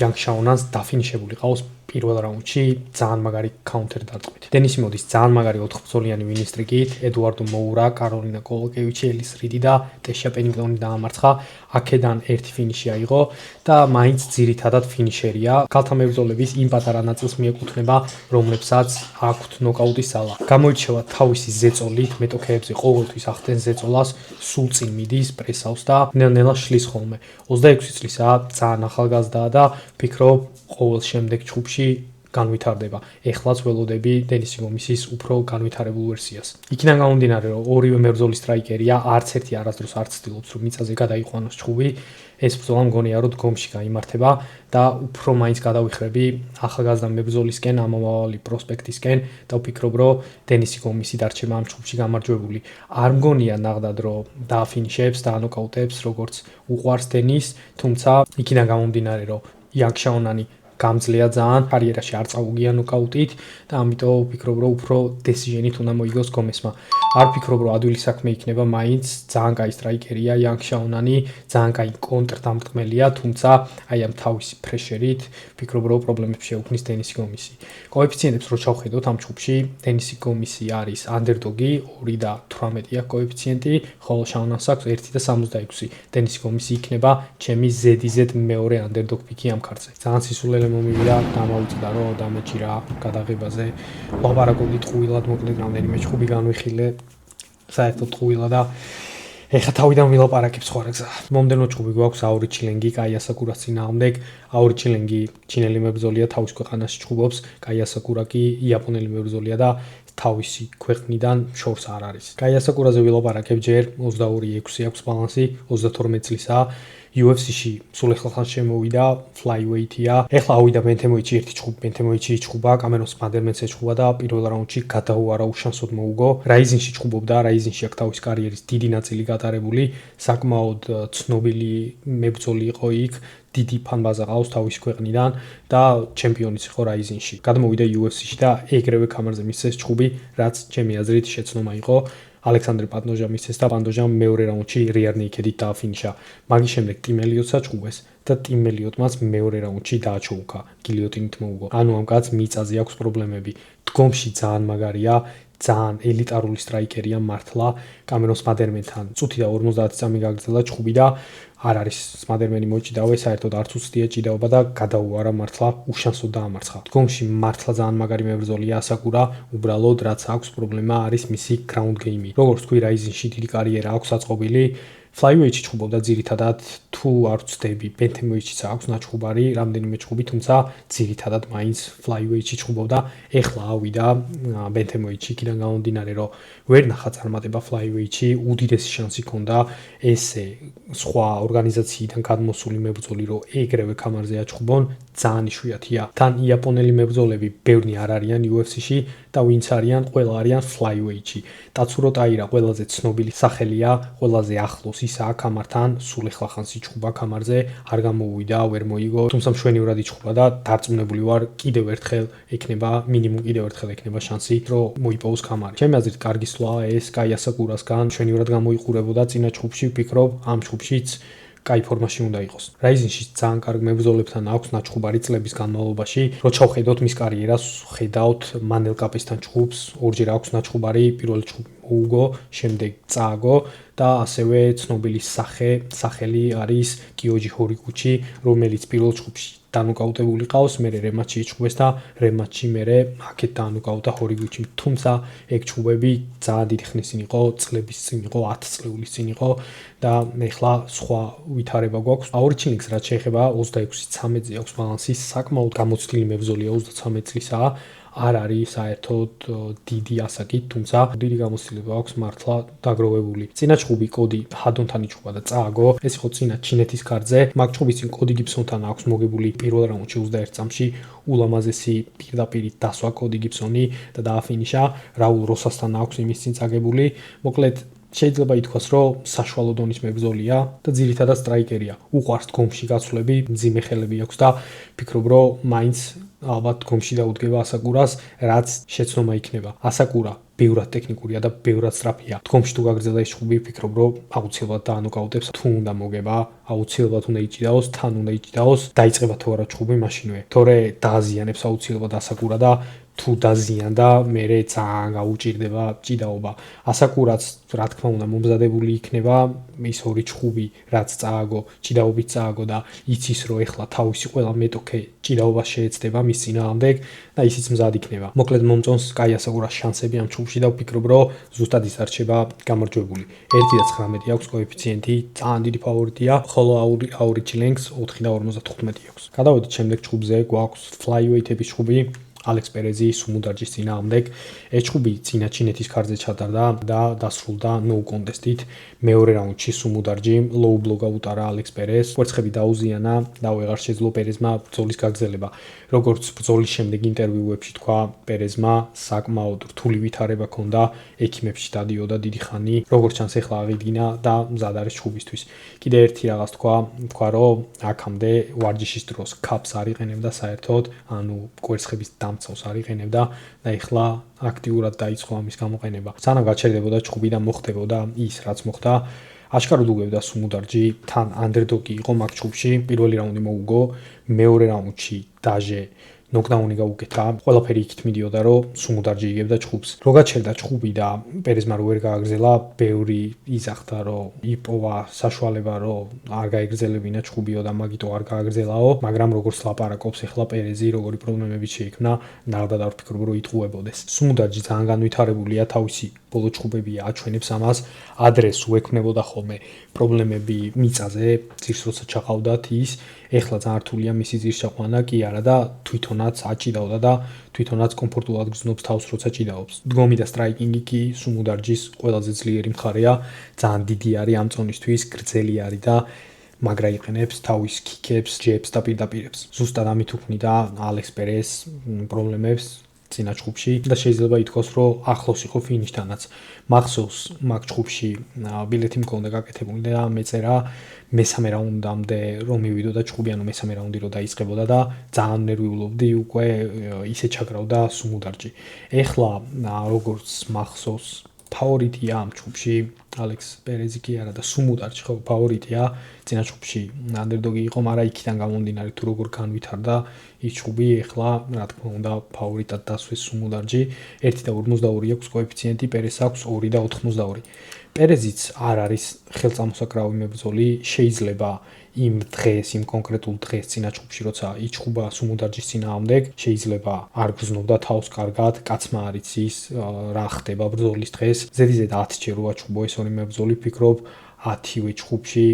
[SPEAKER 1] იან შაუნანს დაფინიშებული ყავს პირველ რაუნდში ძალიან მაგარი კაუნტერ დარტყმით. დენისი მოდის ძალიან მაგარი 4 ბრძოლიანი ვინის სტრიკით, ედუარდო მოურა, კაროლინა კოლოკევიჩი, ელის რიდი და ტეშია პენინგტონი დაამარცხა. აქედან ერთი ფინიში აიღო და მაინც ძირითადად ფინიშერია. ქალთა მებრძოლების იმ პატარა ნაწილს მიეკუთვნება, რომლებსაც აქვთ ნოკაუტის ძალა. გამოირჩევა თავისი ზეწოლით, მეტოქეებზე ყოველთვის ახდენს ზეწოლას, სულ წინ მიდის, პრესავს და ნელ-ნელა შლის ხოლმე. 26 წლისაა, ძალიან ახალგაზრდაა და ვფიქრობ ყოველ შემდეგ ჭუბში განვითარდება. ეხლაც ველოდები დენისი გომისის უფრო განვითარებულ ვერსიას. იქიდან გამომდინარე, რომ ორივე მებრძოლის სტრაიკერია, არც ერთი არასდროს არ ცდილობს, რომ მიწაზე გადაიყვანოს ჭუბი. ეს ბრძოლა მგონია, რომ დგომში გაიმართება და უფრო მაინც გადავიხრები ახალგაზრდა მებრძოლისკენ, ამომავალი პროსპექტისკენ და ვფიქრობ, რომ დენისი გომისი დარჩება ამ ჭუბში გამარჯვებული. არ მგონია ნახდად, რომ დააფინიშებს და ანოკაუტებს, როგორც უყვარს დენის, თუმცა იქიდან გამომდინარე, რომ იან შაუნანი გამძლეა ძალიან, კარიერაში არ წაუგია ნოკაუტით და ამიტომ ვფიქრობ, რომ უფრო დესიჟენით უნდა მოიგოს გომესმა. არ ვფიქრობ, რომ ადვილი საქმე იქნება, მაინც ძალიან კაი სტრაიკერია იან შაუნანი, ძალიან კაი კონტრდამტყმელია, თუმცა აი ამ თავისი ფრეშერით ვფიქრობ, რომ პრობლემებს შეუქმნის დენისი გომისი. კოეფიციენტებს რო ჩავხედოთ ამ ჭუბში, დენისი გომისი არის underdog-ი, 2.18 კოეფიციენტი, ხოლო შაუნანს აქვს 1.66. დენისი გომისი იქნება ჩემი ზედიზედ მეორე underdog pick-ი ამ კარტზე. ძალიან სისულელე მომივიდა, დამაუწყდა რომ დამეჭი რა გადაღებაზე. ლაპარაკობდით ყვილად, მოკლედ რამდენიმე ჭუბი განვიხილე. საერთოდ ყვილა და ეხა თავიდან ვილაპარაკებ სხვა რაგზა. მომდენო ჭუბი გვაქვს აური ჩილენგი, კაია საკურას წინააღმდეგ. აური ჩილენგი ჩინელი მებრძოლია, თავის ქვეყანაში ჭუბობს, კაია საკურა კი იაპონელი მებრძოლია და თავისი ქვეყნიდან შორს არ არის. კაია საკურაზე ვილაპარაკებ ჯერ 22-6 აქვს ბალანსი, 32 წლისაა. UFC-ში სულ ეხლა შემოვიდა, flyweight-ია. ეხლა ავიდა ბენთემოიჩი ერთი ჭუბი, ბენთემოიჩი იჭუბა, კამერონ სპანდერმენს ეჭუბა და პირველ რაუნდში გადაუარა უშანსოდ მოუგო. რაიზინში ჭუბობდა, რაიზინში აქ თავის კარიერის დიდი ნაწილი გატარებული, საკმაოდ ცნობილი მებრძოლი იყო იქ. დიდი ფანბაზა ყავს თავის ქვეყნიდან და ჩემპიონიც იყო რაიზინში. გადმოვიდა UFC-ში და ეგრევე კამერზე მისცეს ჭუბი, რაც ჩემი აზრით შეცნომა იყო. ალექსანდრე პანდოჟამ მისცეს და პანდოჟამ მეორე რაუნდში რიარნი იქედით დააფინიშა. მაგის შემდეგ ტიმ ელიოტს აჩხუბეს და ტიმ ელიოტმაც მეორე რაუნდში დააჩოუქა, გილიოტინით მოუგო. ანუ ამ კაცს მიწაზე აქვს პრობლემები. დგომში ძალიან მაგარია, ძალიან ელიტარული სტრაიკერია მართლა. კამერონ სმადერმენთან წუთი და 50 წამი გაგრძელა ჩხუბი და არ არის სმადერმენი მოჭიდავე, საერთოდ არც უცდია ჭიდაობა და გადაუარა მართლა უშანსოდ დაამარცხა. დგომში მართლა ძალიან მაგარი მებრძოლია ასაკურა, უბრალოდ რაც აქვს პრობლემა არის მისი გრაუნდ გეიმი. როგორც თქვი, რაიზინში დიდი კარიერა აქვს აწყობილი. Flyweight-ში ჩხუბობდა ძირითადად, თუ არ ვცდები, bantamweight-შიც აქვს ნაჩხუბარი, რამდენიმე ჩხუბი, თუმცა ძირითადად მაინც Flyweight-ში ჩხუბობდა. ეხლა ავიდა bantamweight-ში, იქიდან გამომდინარე, რომ ვერ ნახა წარმატება Flyweight-ში, უდიდესი შანსი ჰქონდა ესე სხვა ორგანიზაციიდან გადმოსული მებრძოლი, რომ ეგრევე კამარზე აჩხუბონ, ძალიან იშვიათია. თან იაპონელი მებრძოლები ბევრნი არ არიან UFC-ში და ვინც არიან, ყველა არიან Flyweight-ში. ტაცურო ტაირა ყველაზე ცნობილი სახელია, ყველაზე ახლოს ისაა კამართან, სულ ეხლა ხანს იჩხუბა კამარზე, არ გამოუვიდა, ვერ მოიგო, თუმცა მშვენივრად იჩხუბა და დარწმუნებული ვარ, კიდევ ერთხელ ექნება, მინიმუმ კიდევ ერთხელ ექნება შანსი, რომ მოიპოვოს კამარი. ჩემი აზრით, კარგი სვლა ეს კაი ასაკურასგან, მშვენივრად გამოიყურებოდა წინა ჩხუბში, ვფიქრობ, ამ ჩხუბშიც კაი ფორმაში უნდა იყოს. რაიზინში ძალიან კარგ მებრძოლებთან აქვს ნაჩხუბარი წლების განმავლობაში. რო ჩავხედოთ მის კარიერას, ხედავთ მანელ კაპესთან ჩხუბს, ორჯერ აქვს ნაჩხუბარი, პირველი ჩხუბი მოუგო, შემდეგ წააგო და ასევე ცნობილი სახელი არის კიოჯი ჰორიგუჩი, რომელიც პირველ ჩხუბში დანოკაუტებული ყავს, მერე რემატჩი იჩხუბეს და რემატჩი მერე აქეთ დაანოკაუტა ჰორიგუჩი. თუმცა ეგ ჩხუბები ძალიან დიდი ხნის წინ იყო, წლების წინ იყო, 10 წლების წინ იყო და ეხლა სხვა ვითარება გვაქვს. აორჩინიქს რაც შეეხება 26-13-ზე აქვს ბალანსი, საკმაოდ გამოცდილი მებრძოლია, 33 წლისაა. არ არის საერთოდ დიდი ასაკით, თუმცა დიდი გამოცდილება აქვს მართლა დაგროვებული. წინა ჩხუბი კოდი ჰადონთან იჩხუბა და წააგო. ეს იყო წინა ჩინეთის კარზე. მაგ ჩხუბის წინ კოდი გიბსონთან აქვს მოგებული პირველ რაუნდში 21 წამში ულამაზესი პირდაპირ დასვა კოდი გიბსონი და დააფინიშა. რაულ როსასთან აქვს იმის წინ წაგებული. მოკლედ შეიძლება ითქვას, რომ საშუალო დონის მებრძოლია და ძირითადად სტრაიკერია. უყვარს დგომში გაცვლები, მძიმე ხელები აქვს და ფიქრობ, რომ მაინც ალბათ დგომში დაუდგება ასაკურას, რაც შეცდომა იქნება. ასაკურა ბევრად ტექნიკურია და ბევრად სწრაფია. დგომში თუ გაგრძელდა ეს ჩხუბი, ფიქრობ, რომ აუცილებლად დაანოკაუტებს, თუ უნდა მოგება, აუცილებლად უნდა იჭიდაოს, თან უნდა იჭიდაოს, დაიწყება თუ არა ჩხუბი მაშინვე. თორე დააზიანებს აუცილებლად ასაკურა და თუ დაზიანდა, მერე ძალიან გაუჭირდება ჭიდაობა. ასაკურაც, რა თქმა უნდა, მომზადებული იქნება ის ორი ჩხუბი, რაც წააგო, ჭიდაობით წააგო და იცის, რომ ეხლა თავისი ყველა მეტოქე ჭიდაობას შეეცდება მის წინააღმდეგ და ისიც მზად იქნება. მოკლედ მომწონს კაი ასაკურას შანსები ამ ჩხუბში და ვფიქრობ, რომ ზუსტად ის არ რჩება გამარჯვებული. 1.19 აქვს კოეფიციენტი, ძალიან დიდი ფავორიტია, ხოლო აურიჩილენგს 4.55 აქვს. გადავედით შემდეგ ჩხუბზე, გვაქვს Flyweight-ების ჩხუბი. ალექს პერეზი სუმუდარჯის წინააღმდეგ. ეს ჩხუბი წინა ჩინეთის კარზე ჩატარდა და დასრულდა no contest-ით. მეორე რაუნდში სუმუდარჯი low blow გაუტარა ალექს პერეზს. კვერცხები დაუზიანა და ვეღარ შეძლო პერეზმა ბრძოლის გაგრძელება. როგორც ბრძოლის შემდეგ ინტერვიუებში თქვა, პერეზმა საკმაოდ რთული ვითარება ჰქონდა, ექიმებში დადიოდა დიდი ხანი. როგორც ჩანს, ეხლა აღიდგინა და მზად არის ჩხუბისთვის. კიდე ერთი რაღაც თქვა, რომ აქამდე ვარჯიშის დროს კაპს არ იყენებდა საერთოდ, ანუ კვერცხების დამცავს არ იყენებდა და ეხლა აქტიურად დაიწყო ამის გამოყენება. სანამ გაჩერდებოდა ჩხუბი და მოხდებოდა ის, რაც მოხდა, აშკარად უგებდა სუმუდარჯი, თან ანდერდოგი იყო მაგ ჩხუბში. პირველი რაუნდი მოუგო, მეორე რაუნდში დაჟე ნოკდაუნი გაუკეთა. ყველაფერი იქით მიდიოდა, რომ სუმუდარჯი იგებდა ჩხუბს. რო გაჩერდა ჩხუბი და პერეზმა რო ვერ გააგრძელა, ბევრი იზახდა, რომ იპოვა საშუალება, რომ არ გაეგრძელებინა ჩხუბიო და მაგიტო არ გააგრძელაო, მაგრამ როგორც ლაპარაკობს ეხლა პერეზი, როგორი პრობლემები შეიქმნა, ნახდა არ ვფიქრობ, რომ იტყუებოდეს. სუმუდარჯი ძალიან განვითარებულია, თავისი ბოლო ჩხუბებია აჩვენებს ამას, ადრეს უექმნებოდა ხოლმე პრობლემები მიწაზე, ძირს როცა ჩაყავდათ ის, ეხლა ძალიან რთულია მისი ძირშაყვანა, კი არა და თვითონაც აჭიდაოდა და თვითონაც კომფორტულად გრძნობს თავს, როცა ჭიდაობს. დგომი და სტრაიკინგი კი სუმუდარჯის ყველაზე ძლიერი მხარეა, ძალიან დიდი არის ამ წონისთვის, გრძელი არის და მაგრა იყენებს თავის კიკებს, ჯებს და პირდაპირებს. ზუსტად ამით უქმნიდა ალექს პერეზს პრობლემებს წინა ჩხუბში და შეიძლება ითქვას, რომ ახლოს იყო ფინიშთანაც. მახსოვს მაგ ჩხუბში ბილეთი მქონდა გაკეთებული და მეწერა მესამე რაუნდამდე რომ მივიდოდა ჩხუბი, ანუ მესამე რაუნდი რო დაიწყებოდა და ძალიან ნერვიულობდი, უკვე ისე ჩაგრავდა სუმუდარჯი. ეხლა როგორც მახსოვს ფავორიტია ამ ჯგუფში ალექს პერეზი კი არა და სუმუდარჯი ხო ფავორიტია წინა ჯგუფში ანდერდოგი იყო, მაგრამ იქიდან გამომდინარე თუ როგორ განვითარდა ის ჯგუფი, ეხლა რა თქმა უნდა ფავორიტად დასვეს სუმუდარჯი 1.52 აქვს კოეფიციენტი, პერეს აქვს 2.82. პერეზიც არ არის ხელწამოსაკრავი მებრძოლი, შეიძლება იმ დღეს, იმ კონკრეტულ დღეს წინა ჯგუფში, როცა იჩხუბა სუმუდარჯის წინააღმდეგ, შეიძლება არ გრძნობდა თავს კარგად, კაცმა არ იცის რა ხდება ბრძოლის დღეს. ზედიზედ 10 ჯერ უაჩხუბო ეს ორი მებრძოლი, ვფიქრობ 10-ვე ჯგუფში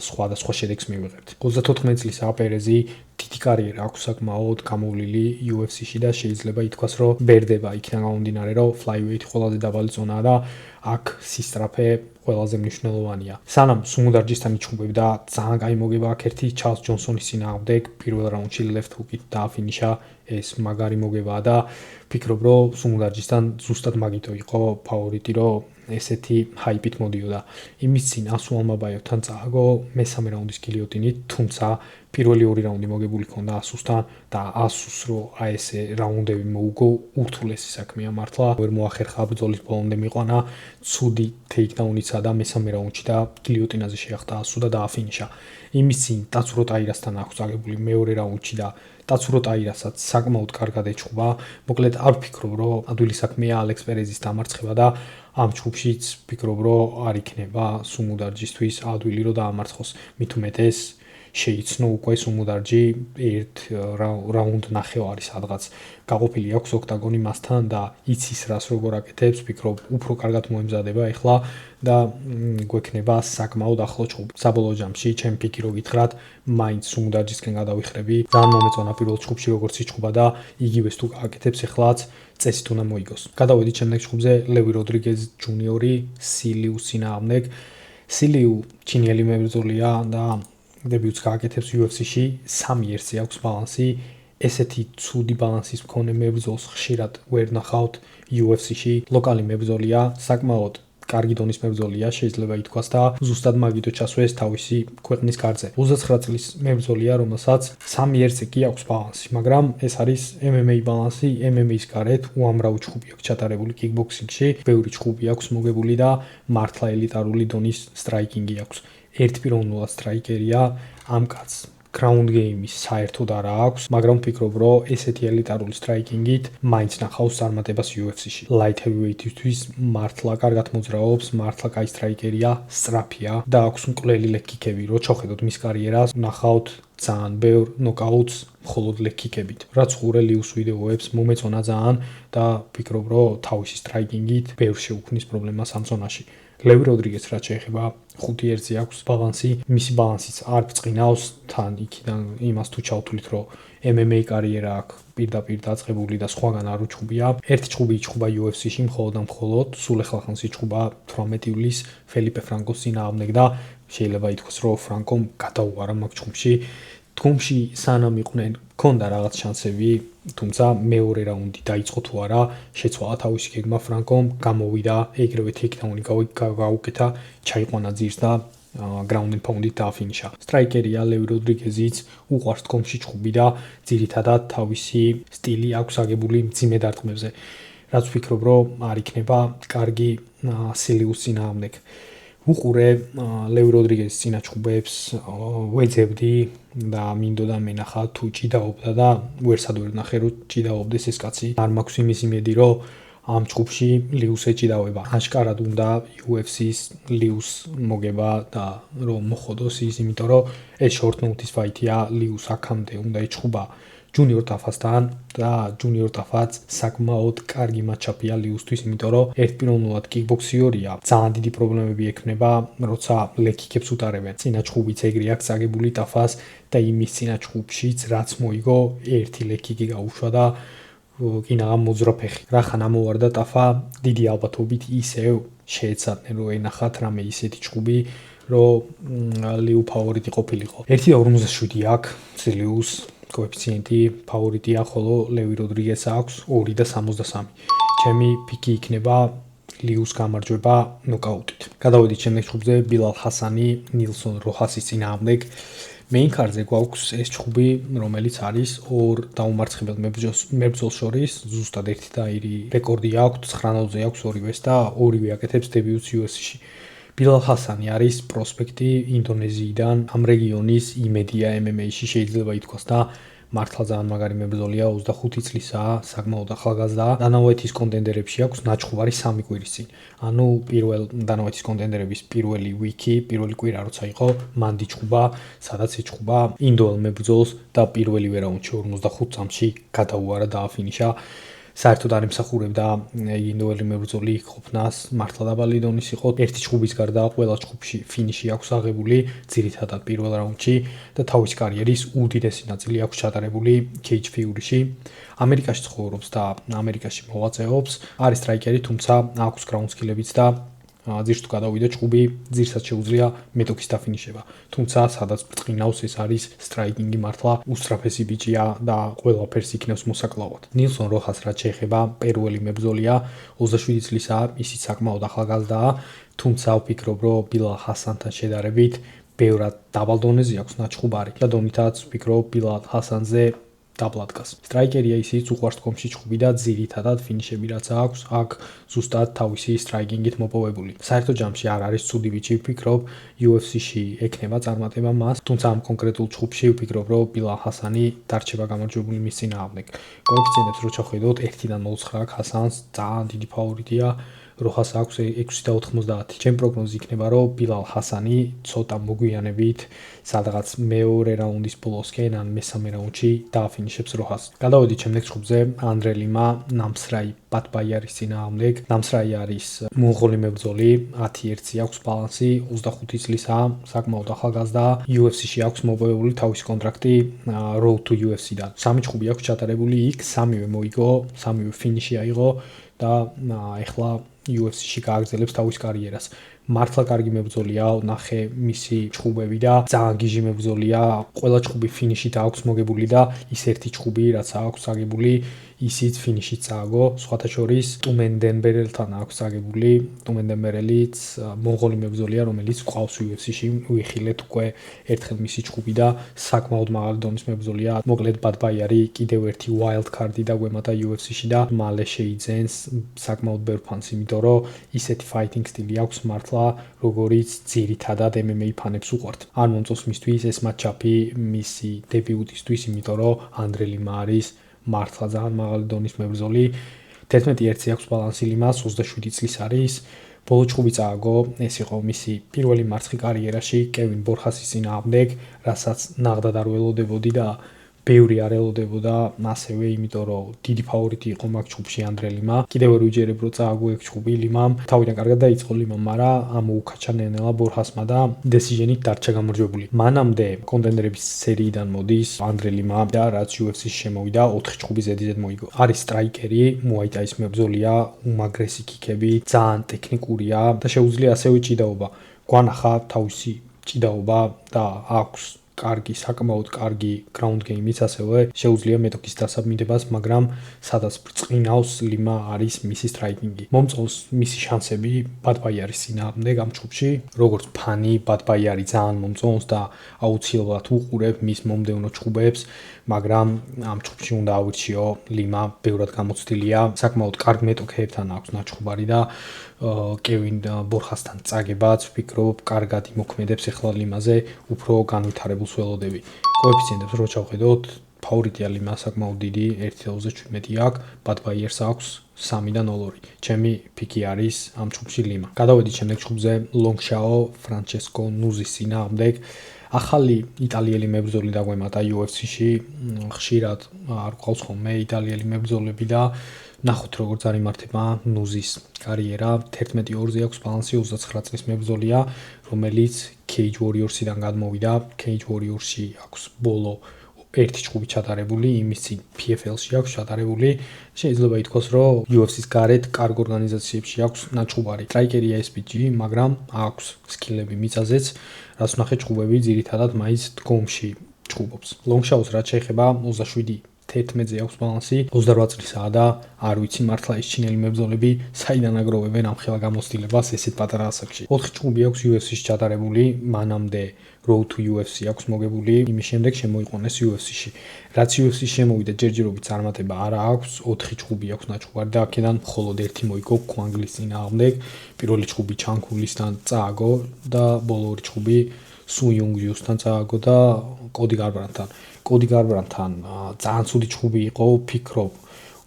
[SPEAKER 1] სხვადასხვა შედეგს მივიღებთ. 34 წლისაა პერეზი, დიდი კარიერა აქვს საკმაოდ გამოვლილი UFC-ში და შეიძლება ითქვას, რომ ბერდება იქიდან გამომდინარე, რომ flyweight ყველაზე დაბალი ზონაა და აქ სისტრაფე ყველაზე მნიშვნელოვანია. სანამ სუმუდარჯისთან იჩხუბებდა, ძალიან კაი მოგება აქ ერთი ჩარლს ჯონსონის წინააღმდეგ, პირველ რაუნდში left hook-ით დააფინიშა, ეს მაგარი მოგებაა და ვფიქრობ, რომ სუმუდარჯისთან ზუსტად მაგითო იყო ფავორიტი, რომ ესეთი ჰაიპით მოდიოდა. იმის წინ ასუ ალმაბაევთან წააგო მესამე რაუნდის გილიოტინით, თუმცა პირველი ორი რაუნდი მოგებული ჰქონდა ასუსთან და ასუს რო ესე რაუნდები მოუგო, ურთულესი საქმეა მართლა. ვერ მოახერხა ბრძოლის ბოლომდე მიყვანა, ცუდი ტეიქდაუნიცა და მესამე რაუნდში და გილიოტინაზე შეახტა ასუ და დააფინიშა. იმის წინ ტაცურო ტაირასთან აქვს აგებული მეორე რაუნდში და ტაცურო ტაირასაც საკმაოდ კარგად ეჩხუბა. მოკლედ არ ვფიქრობ, რომ ადვილი საქმეა ალექს პერეზის დამარცხება და ამ ჯგუფშიც ვფიქრობ, რომ არ იქნება სუმუდარჯისთვის ადვილი რომ დაამარცხოს. მით უმეტეს შეიცნო უკვე სუმუდარჯი ერთ რაუნდ ნახევარი სადღაც გაყოფილი აქვს ოქტაგონი მასთან და იცის რას როგორ აკეთებს, ვფიქრობ უფრო კარგად მოემზადება ეხლა და გვექნება საკმაოდ ახლო ჯგუფი. საბოლოო ჯამში ჩემი ფიქრი რო გითხრათ, მაინც სუმუდარჯისკენ გადავიხრები. ძალიან მომეწონა პირველ ჯგუფში როგორც იჩხუბა და იგივეს თუ გააკეთებს ეხლაც წესით უნდა მოიგოს. გადავედით შემდეგ ჯგუფზე, ლევი როდრიგეს ჯუნიორი სილიუს წინააღმდეგ. სილიუ ჩინელი მებრძოლია და დებიუტს გააკეთებს UFC-ში, 3-1-ზე აქვს ბალანსი. ესეთი ცუდი ბალანსის მქონე მებრძოლს ხშირად ვერ ნახავთ UFC-ში. ლოკალი მებრძოლია, საკმაოდ კარგი დონის მებრძოლია, შეიძლება ითქვას და ზუსტად მაგითო ჩასვეს თავისი ქვეყნის კარზე. 29 წლის მებრძოლია, რომელსაც 3-1-ზე კი აქვს ბალანსი, მაგრამ ეს არის MMA ბალანსი, MMA-ის გარეთ უამრავი ჯგუფი აქვს ჩატარებული კიკბოქსინგში, ბევრი ჯგუფი აქვს მოგებული და მართლა ელიტარული დონის სტრაიკინგი აქვს. ერთპიროვნულად სტრაიკერია, ამ კაცს ground game-ის საერთოდ არ აქვს, მაგრამ ვფიქრობ, რომ ესეთი ელიტარული სტრაიკინგით მაინც ნახავს წარმატებას UFC-ში. Light heavyweight-ისთვის მართლა კარგად მოძრაობს, მართლა კაი სტრაიკერია, სწრაფია და აქვს მკვლელი ლეგ-კიკები, რო ჩავხედოთ მის კარიერას, ნახავთ ძალიან ბევრ ნოკაუტს მხოლოდ ლეგ-კიკებით. რაც ხურე ლიუს ვიდეოებს მომეწონა ძალიან და ვფიქრობ, რომ თავისი სტრაიკინგით ბევრ შეუქმნის პრობლემას ამ ზონაში. ლევი როდრიგეს რაც შეეხება 5-1-ზე აქვს ბალანსი, მისი ბალანსიც არ ბწყინავს, თან იქიდან იმას თუ ჩავთვლით, რომ MMA კარიერა აქვს პირდაპირ დაწყებული და სხვაგან არ უჩხუბია. ერთი ჩხუბი იჩხუბა UFC-ში მხოლოდ და მხოლოდ, სულ ახლა ხანს იჩხუბა 18 ივლისს ფელიპე ფრანკოს წინააღმდეგ და შეიძლება ითქვას, რომ ფრანკომ გადაუარა მაგ ჩხუბში. თუმში სანამ იყვნენ, ქონდა რაღაც შანსები, თუმცა მეორე რაუნდი დაიწყო თუ არა, შეცვალა თავისი გეგმა ფრანკომ, გამოვიდა, ეგრევე ტეიქდაუნი გაუკეთა, ჩაიყვანა ძირს და ground and pound-ით დააფინიშა. სტრაიკერია ლევი როდრიგეზიც უყვარს დგომში ჩხუბი და ძირითადად თავისი სტილი აქვს აგებული მძიმე დარტყმებზე. რაც ვფიქრობ, რომ არ იქნება კარგი სილიუს წინააღმდეგ. უყურე ლევი როდრიგესის წინა ჩხუბებს, ვეძებდი და მინდოდა მენახა თუ ჭიდაობდა და ვერსად ვერ ნახე რომ ჭიდაობდეს ეს კაცი. არ მაქვს იმის იმედი რომ ამ ჯგუფში ლიუს ეჭიდავება. აშკარად უნდა UFC-ს ლიუს მოგება და რომ მოხოდოს ის, იმიტომ რომ ეს short notice fight-ია, ლიუს აქამდე უნდა ეჭხუბა ჯუნიორ ტაფასთან და ჯუნიორ ტაფაც საკმაოდ კარგი მატჩაპია ლიუსთვის, იმიტომ რომ ერთპიროვნულად კიკბოქსიორია, ძალიან დიდი პრობლემები ექნება, როცა ლეგ-კიკებს უტარებენ. წინა ჯგუფიც ეგრე აქვს აგებული ტაფას და იმის წინა ჯგუფშიც რაც მოიგო, ერთი ლეგ-კიკი გაუშვა და კინაღამ მოძრა ფეხი. რახან ამოვარდა ტაფა, დიდი ალბათობით ისევ შეეცადნენ რომ ენახათ რამე ისეთი ჯგუფი, რომ ლიუ ფავორიტი ყოფილიყო. 1.57 აქვს სილიუს კოეფიციენტი ფავორიტია, ხოლო ლევი როდრიგეს აქვს 2.63. ჩემი პიკი იქნება ლიუს გამარჯვება ნოკაუტით. გადავედით შემდეგ ჯგუფზე, ბილალ ჰასანი ნილსონ როჰასის წინააღმდეგ. Main card-ზე გვაქვს ეს ჩხუბი, რომელიც არის ორ დაუმარცხებელ მებრძოლს შორის, ზუსტად ერთი და iri რეკორდი აქვს, 9-0-ზე აქვს ორივეს და ორივე აკეთებს დებიუტს UFC-ში. Bilal Hassani არის პროსპექტი ინდონეზიიდან, ამ რეგიონის იმედია MMA-ში შეიძლება ითქვას და მართლა ძალიან მაგარი მებრძოლია, 25 წლისაა, საკმაოდ ახალგაზრდაა. დანაოეთის კონტენდერებში აქვს ნაჩხუბარი 3 კვირის წინ. ანუ პირველ დანაოეთის კონტენდერების პირველი ვიკი, პირველი კვირა როცა იყო, მან დიჩხუბა, სადაც ეჩხუბა ინდოელ მებრძოლს და პირველივე რაუნდში 45 წამში გადაუარა და აფინიშა. საერთოდ არ იმსახურებდა ინდოელი მებრძოლი ყოფნას, მართლა დაბალი დონის იყო. ერთი ჩხუბის გარდა ყველა ჩხუბში ფინიში აქვს აღებული, ძირითადად პირველ რაუნდში და თავის კარიერის უდიდესი ნაწილი აქვს ჩატარებული Cage Fury-ში. ამერიკაში ცხოვრობს და ამერიკაში მოვაწეობს. არის სტრაიკერი, თუმცა აქვს ground skill-ებიც და ძირს თუ გადავიდა ჩხუბი, ძირსაც შეუძლია მეტოქის დაფინიშება. თუმცა სადაც ბრწყინავს ეს არის სტრაიკინგი მართლა უსწრაფესი ბიჭია და ყველაფერს იქნევს მოსაკლავად. ნილსონ როხას რაც შეეხება, პერუელი მებრძოლია, 27 წლისაა, ისიც საკმაოდ ახალგაზრდაა, თუმცა ვფიქრობ, რომ Bilal Hassani-თან შედარებით ბევრად დაბალ დონეზე აქვს ნაჩხუბარი და დონითაც ვფიქრობ Bilal Hassani-ზე დაბლადგას. სტრაიკერია ისიც უყვარს დგომში ჩხუბი და ძირითადად ფინიშები რაც აქვს, აქ ზუსტად თავისი სტრაიკინგით მოპოვებული. საერთო ჯამში არ არის ცუდი ბიჭი, ვფიქრობ UFC-ში ექნება წარმატება მას, თუმცა ამ კონკრეტულ ჩხუბში ვფიქრობ, რომ Bilal Hassani დარჩება გამარჯვებული მის წინააღმდეგ. კოეფიციენტებს რო ჩავხედოთ 1-დან 0.9 Hassani ძალიან დიდი ფავორიტია. როხას აქვს 6.90. ჩემი პროგნოზი იქნება, რომ Bilal Hassani ცოტა მოგვიანებით სადღაც მეორე რაუნდის ბოლოსკენ ან მესამე რაუნდში დააფინიშებს როხას. გადავედით შემდეგ ჩხუბზე, Andre Lima Namsrai Batbayaris წინააღმდეგ. Namsrai არის მონღოლი მებრძოლი, 10-1 აქვს ბალანსი, 25 წლისაა, საკმაოდ ახალგაზრდაა. UFC-ში აქვს მოპოვებული თავისი კონტრაქტი Road to UFC-დან. 3 ჩხუბი აქვს ჩატარებული იქ, 3-ვე მოიგო, 3-ვე ფინიში აიღო და ეხლა UFC-ში გააგრძელებს თავის კარიერას. მართლა კარგი მებრძოლია, ნახე მისი ჩხუბები და ძალიან გიჟი მებრძოლია. ყველა ჩხუბი ფინიშით აქვს მოგებული და ის ერთი ჩხუბი რაც აქვს აგებული, ისიც ფინიშით წააგო. სხვათა შორის ტუმენდენბერელთან აქვს აგებული. ტუმენდენბერელიც მონღოლი მებრძოლია, რომელიც ყავს UFC-ში. ვიხილეთ უკვე ერთხელ მისი ჩხუბი და საკმაოდ მაღალი დონის მებრძოლია. მოკლედ ბადბაიარი კიდევ ერთი wild card-ი დაგვემატა UFC-ში და მალე შეიძენს საკმაოდ ბევრ ფანს, იმიტომ რომ ისეთი fighting სტილი აქვს მართლა, როგორიც ძირითადად MMA ფანებს უყვართ. არ მომწონს მისთვის ეს მატჩაპი მისი დებიუტისთვის, იმიტომ რომ Andre Lima არის მართლა ძალიან მაღალი დონის მებრძოლი. 11-1 აქვს ბალანსი Limას, 27 წლის არის. ბოლო ჩხუბი წააგო, ეს იყო მისი პირველი მარცხი კარიერაში, Kevin Borjas-ის წინააღმდეგ, რასაც ნაღდად არ ველოდებოდი და ბევრი არ ელოდებოდა, ასევე იმიტომ რომ დიდი ფავორიტი იყო მაგ ჩხუბში Andre Lima. კიდევ ვერ ვიჯერებ, რომ წააგო ეგ ჩხუბი Limam. თავიდან კარგად დაიწყო Limam, მაგრამ ამოუკაჩა ნენელა Borjas-მა და decision-ით დარჩა გამარჯვებული. მანამდე კონტენდერების სერიიდან მოდის Andre Lima და რაც UFC-ში შემოვიდა, 4 ჩხუბი ზედიზედ მოიგო. არის სტრაიკერი, Muay Thai-ის მებრძოლია, უმაგრესი კიკები, ძალიან ტექნიკურია და შეუძლია ასევე ჭიდაობა. გვანახა თავისი ჭიდაობა და აქვს კარგი, საკმაოდ კარგი ground game-იც, ასევე შეუძლია მეტოქის დასაბმიდებას, მაგრამ სადაც ბრწყინავს Lima არის მისი striking-ი. მომწონს მისი შანსები Batbayaris წინააღმდეგ ამ ჩხუბში, როგორც ფანი Batbayari ძალიან მომწონს და აუცილებლად უყურებ მის მომდევნო ჩხუბებს, მაგრამ ამ ჩხუბში უნდა ავირჩიო Lima ბევრად გამოცდილია, საკმაოდ კარგ მეტოქეებთან აქვს ნაჩხუბარი და Kevin Borjas-თან წაგებაც ვფიქრობ, კარგად იმოქმედებს ახლა Limაზე, უფრო განვითარებულს ველოდები. კოეფიციენტებს რო ჩავხედოთ, ფავორიტია Lima საკმაოდ დიდი, 1.17 აქვს, Batbayers აქვს 3-2. ჩემი პიკი არის ამ ჩხუბში Lima. გადავედით შემდეგ ჩხუბზე, Long Shao Francesco Nuzzi-ის წინააღმდეგ. ახალი იტალიელი მებრძოლი დაგვემატა UFC-ში, ხშირად არ ყავს ხოლმე იტალიელი მებრძოლები და ნახოთ როგორ წარიმართება Nuzzi-ის კარიერა. 11-2-ზე აქვს ბალანსი, 29 წლის მებრძოლია, რომელიც Cage Warriors-იდან გადმოვიდა. Cage Warriors-ში აქვს ბოლო ერთი ჩხუბი ჩატარებული, იმის წინ PFL-ში აქვს ჩატარებული. შეიძლება ითქვას, რომ UFC-ის გარეთ კარგ ორგანიზაციებში აქვს ნაჩხუბარი. სტრაიკერია ეს ბიჭი, მაგრამ აქვს სკილები მიწაზეც, რაც ნახეთ ჩხუბები ძირითადად მაინც დგომში ჩხუბობს. Long Shao-ს რაც შეეხება 27 11-ზე აქვს ბალანსი, 28 წლისაა და არ ვიცი მართლა ეს ჩინელი მებრძოლები საიდან აგროვებენ ამ ხელა გამოცდილებას ესეთ პატარა ასაკში. 4 ჭუბი აქვს UFC-ში ჩატარებული, მანამდე Road to UFC აქვს მოგებული, იმის შემდეგ შემოიყვანეს UFC-ში. რაც UFC-ში შემოვიდა ჯერჯერობით წარმატება არა აქვს, 4 ჭუბი აქვს ნაჭუარი და აქედან მხოლოდ ერთი მოიგო ქვანგლის წინააღმდეგ. პირველი ჭუბი ჩანქულისთან წააგო და ბოლო ორი ჭუბი სუ იუნგ-ჯიუსთან წააგო და კოდი გარბრანთან. კოდი გარბრანთან ძალიან ცუდი ჭუბი იყო, ვფიქრობ,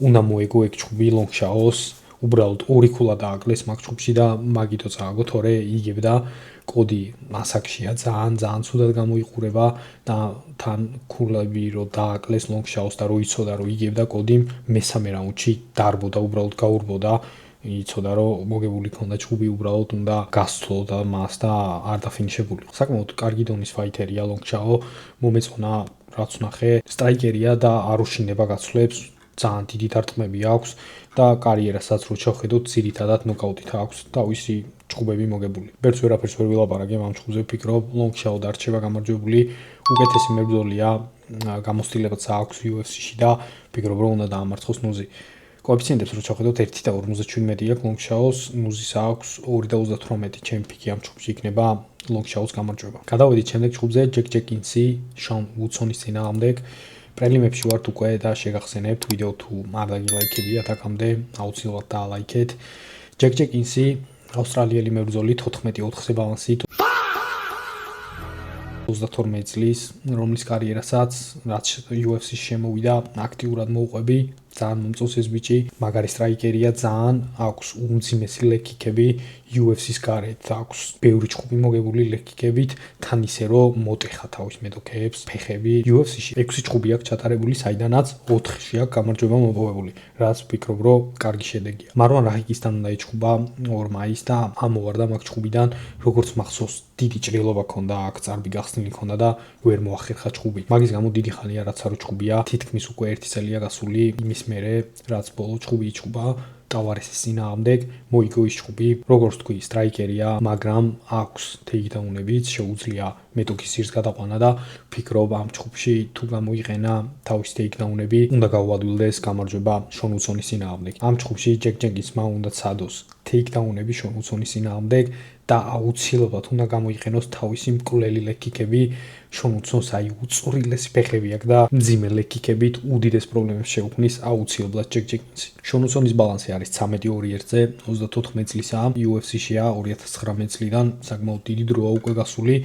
[SPEAKER 1] უნდა მოეგო ეგ ჭუბი ლონგშაოს, უბრალოდ ორი ქულა დააკლეს მაგ ჭუბში და მაგითო წააგო, თორე იგებდა კოდი ასაკშია, ძალიან ცუდად გამოიყურება და თან ქულები რო დააკლეს ლონგშაოს და რო იცოდა რომ იგებდა კოდი მესამე რაუნდში დარბოდა, უბრალოდ გაურბოდა. იცოდა რომ მოგებული ქონდა ჭუბი, უბრალოდ უნდა გასცლო და მას და არ დაფინიშებულიყო. საკმაოდ კარგი დონის ფაითერია ლონგშაო, მომეწონა რაც ვნახე, სტრაიკერია და არ უშინდება გაცვლებს, ძალიან დიდი დარტყმები აქვს და კარიერასაც რო შევხედოთ, ძირითადად ნოკაუტით აქვს თავისი ჭუბები მოგებული. ვერც ვერაფერს ვერ ვილაპარაკებ ამ ჭუბზე, ვფიქრობ ლონგშაო დარჩება გამარჯვებული, უკეთესი მებრძოლია, გამოცდილებაც აქვს UFC-ში და ვფიქრობ რომ უნდა დაამარცხოს ნუზი. კოეფიციენტებს რო ჩავხედოთ 1.57 აქვს ლონგშაოს, ნუზის აქვს 2.38 ჩემპიკი ამ ჭუბში იქნება ლონგშაოს გამარჯვება. გადავედით შემდეგ ჭუბზე ჯეკ ჯეკინსი, შონ უცონის წინააღმდეგ. პრელიმებში ვართ უკვე და შეგახსენებთ ვიდეო თუ არ დაგილაიქებიათ აქამდე აუცილებლად დაალაიქეთ. ჯეკ ჯეკინსი ავსტრალიელი მებრძოლი 14-4-ზე ბალანსით 32 წლის, რომლის კარიერასაც რაც UFC-ში შემოვიდა, აქტიურად მოუყვები, ძალიან მომწონს ეს ბიჭი, მაგარი სტრაიკერია, ძალიან აქვს უმძიმესი ლეგ-კიკები UFC-ს გარეთ, აქვს ბევრი ჭუბი მოგებული ლეგ-კიკებით, თან ისე რომ მოტეხა თავის მედოქეებს, ფეხები. UFC-ში 6 ჭუბი აქვს ჩატარებული, საიდანაც 4-ში აქვს გამარჯვება მოპოვებული, რაც ვფიქრობ რომ კარგი შედეგია. მარვან რაჰიკისთან უნდა ეჭუბა 2 მაისს და ამოვარდა მაგ ჭუბიდან, როგორც მახსოვს, დიდი ჭრილობა ქონდა აქ, წარბი გახსნილი ქონდა და ვერ მოახერხა ჭუბი. მაგის გამო დიდი ხანია რაც არო ჭუბია, თითქმის უკვე 1 წელია გასული იმის მერე, რაც ბოლო ჭუბი იჭუბა ტავარესის წინააღმდეგ, მოიგო ის ჭუბი, როგორც თქვი, სტრაიკერია, მაგრამ აქვს თეიქდაუნებიც, შეუძლია მეტოქის ძირს გადაყვანა და ვფიქრობ ამ ჭუბში თუ გამოიყენა თავის თეიქდაუნები, უნდა გაუადვილდეს გამარჯვება შონ უცონის წინააღმდეგ. ამ ჭუბში ჯეკ ჯეკინსმა უნდა ცადოს თეიქდაუნები შონ უცონის წინააღმდეგ და აუცილებლად უნდა გამოიყენოს თავისი მკვლელი ლეგ-კიკები. შონ უცონს აი უწვრილესი ფეხები აქვს და მძიმე ლეგ-კიკებით უდიდეს პრობლემებს შეუქმნის აუცილებლად ჯეკ ჯეკინსი. შონ უცონის ბალანსი არის 13-2-1-ზე, 34 წლისაა, UFC-შია 2019 წლიდან, საკმაოდ დიდი დროა უკვე გასული.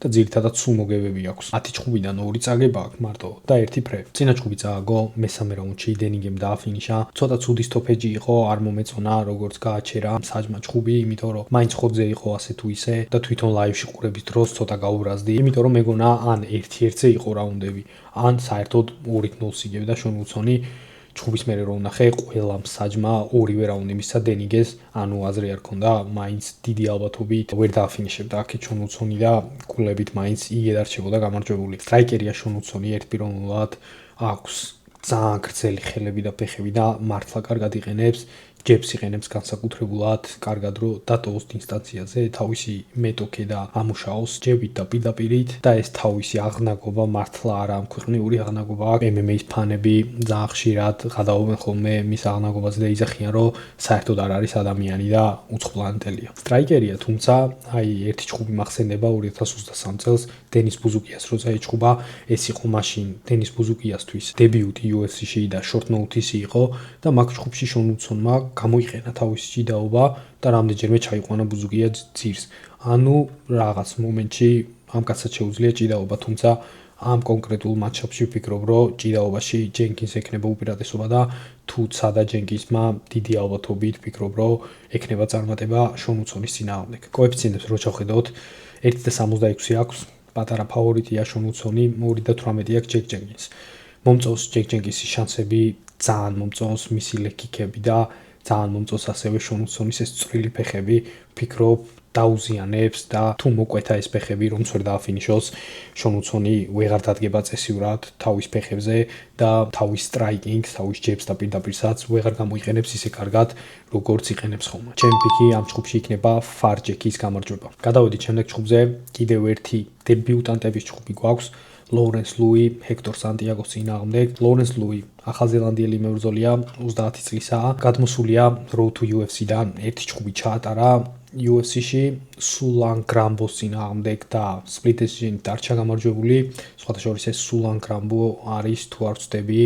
[SPEAKER 1] და ძირითადად სულ მოგებები აქვს. 10 ჭუბიდან 2 წაგება აქვს მარტო და 1 ფრე. წინა ჭუბი წააგო მესამე რაუნდში დენიგემ დააფინიშა. ცოტა ცუდი სტოპეჯი იყო, არ მომეწონა როგორც გააჩერა საჯმა ჭუბი, იმიტომ რომ მაინც ხოძე იყო ასე თუ ისე და თვითონ ლაივში ყურების დროს ცოტა გაუბრაზდი, იმიტომ რომ მეგონა ან 1-1-ზე იყო რაუნდები, ან საერთოდ 2-0-ს იგებდა შონ უცონი. ჭუბის მერე რომ ნახე, ყველა მსაჯმა ორივე რაუნდი მისცა დენიგეს, ანუ აზრი არ ქონდა, მაინც დიდი ალბათობით ვერ დააფინიშებდა აქეთ შონ უცონი და კულებით მაინც იგე დარჩებოდა გამარჯვებული. სტრაიკერია შონ უცონი ერთპიროვნულად აქვს ძალიან გრძელი ხელები და ფეხები და მართლა კარგად იყენებს, ჯებს იყენებს განსაკუთრებულად, კარგად რო დატოვოს დისტანციაზე თავისი მეტოქე და ამუშაოს ჯებით და პირდაპირით და ეს თავისი აღნაგობა მართლა არა ამქვეყნიური აღნაგობა აქვს. MMA-ის ფანები ძალიან ხშირად გადაობენ ხოლმე მის აღნაგობაზე და იძახიან რომ საერთოდ არ არის ადამიანი და უცხოპლანეტელია. სტრაიკერია, თუმცა აი ერთი ჭუბი მახსენდება 2023 წელს დენის ბუზუკიას როცა ეჭუბა, ეს იყო მაშინ დენის ბუზუკიასთვის დებიუტი UFC-ში და short notice იყო და მაგ ჭუბში შონ უცონმა გამოიყენა თავისი ჭიდაობა და რამდენჯერმე ჩაიყვანა ბუზუკია ძირს. ანუ რაღაც მომენტში ამ კაცად შეუძლია ჭიდაობა, თუმცა ამ კონკრეტულ მატჩში ვფიქრობ, რომ ჭიდაობაში ჯენკინს ექნება უპირატესობა და თუ ცადა ჯენკინსმა დიდი ალბათობით ვფიქრობ, რომ ექნება წარმატება შონ უცონის წინააღმდეგ. კოეფიციენტებს რო ჩავხედოთ, 1.66 აქვს, პატარა ფავორიტია შონ უცონი, 2.18 აქვს ჯეკ ჯენკინს. მომწონს ჯეკ ჯენკინსის შანსები, ძალიან მომწონს მისი ლეგ-კიკები და ძალიან მომწონს ასევე შონ უცონის ეს წვრილი ფეხები, ვფიქრობ დაუზიანებს და თუ მოკვეთა ეს ფეხები რომც ვერ დააფინიშოს, შონ უცონი ვეღარ დადგება წესიურად თავის ფეხებზე და თავის სტრაიკინგს, თავის ჯებს და პირდაპირსაც ვეღარ გამოიყენებს ისე კარგად, როგორც იყენებს ხოლმე. ჩემპიკი ამ ჭუბში იქნება ფარჯექის გამარჯვება. გადავედით შემდეგ ჭუბზე, კიდევ ერთი დებიუტანტების ჭუბი გვაქვს. ლოურენს ლუი ჰექტორ სანტიაგოს წინააღმდეგ. ლოურენს ლუი ახალზელანდიელი მებრძოლია, 30 წლისაა, გადმოსულია Road to UFC-დან, ერთი ჩხუბი ჩაატარა UFC-ში სულან გრამბოს წინააღმდეგ და split decision დარჩა გამარჯვებული. სხვათა შორის ეს სულან გრამბო არის თუ არ ვცდები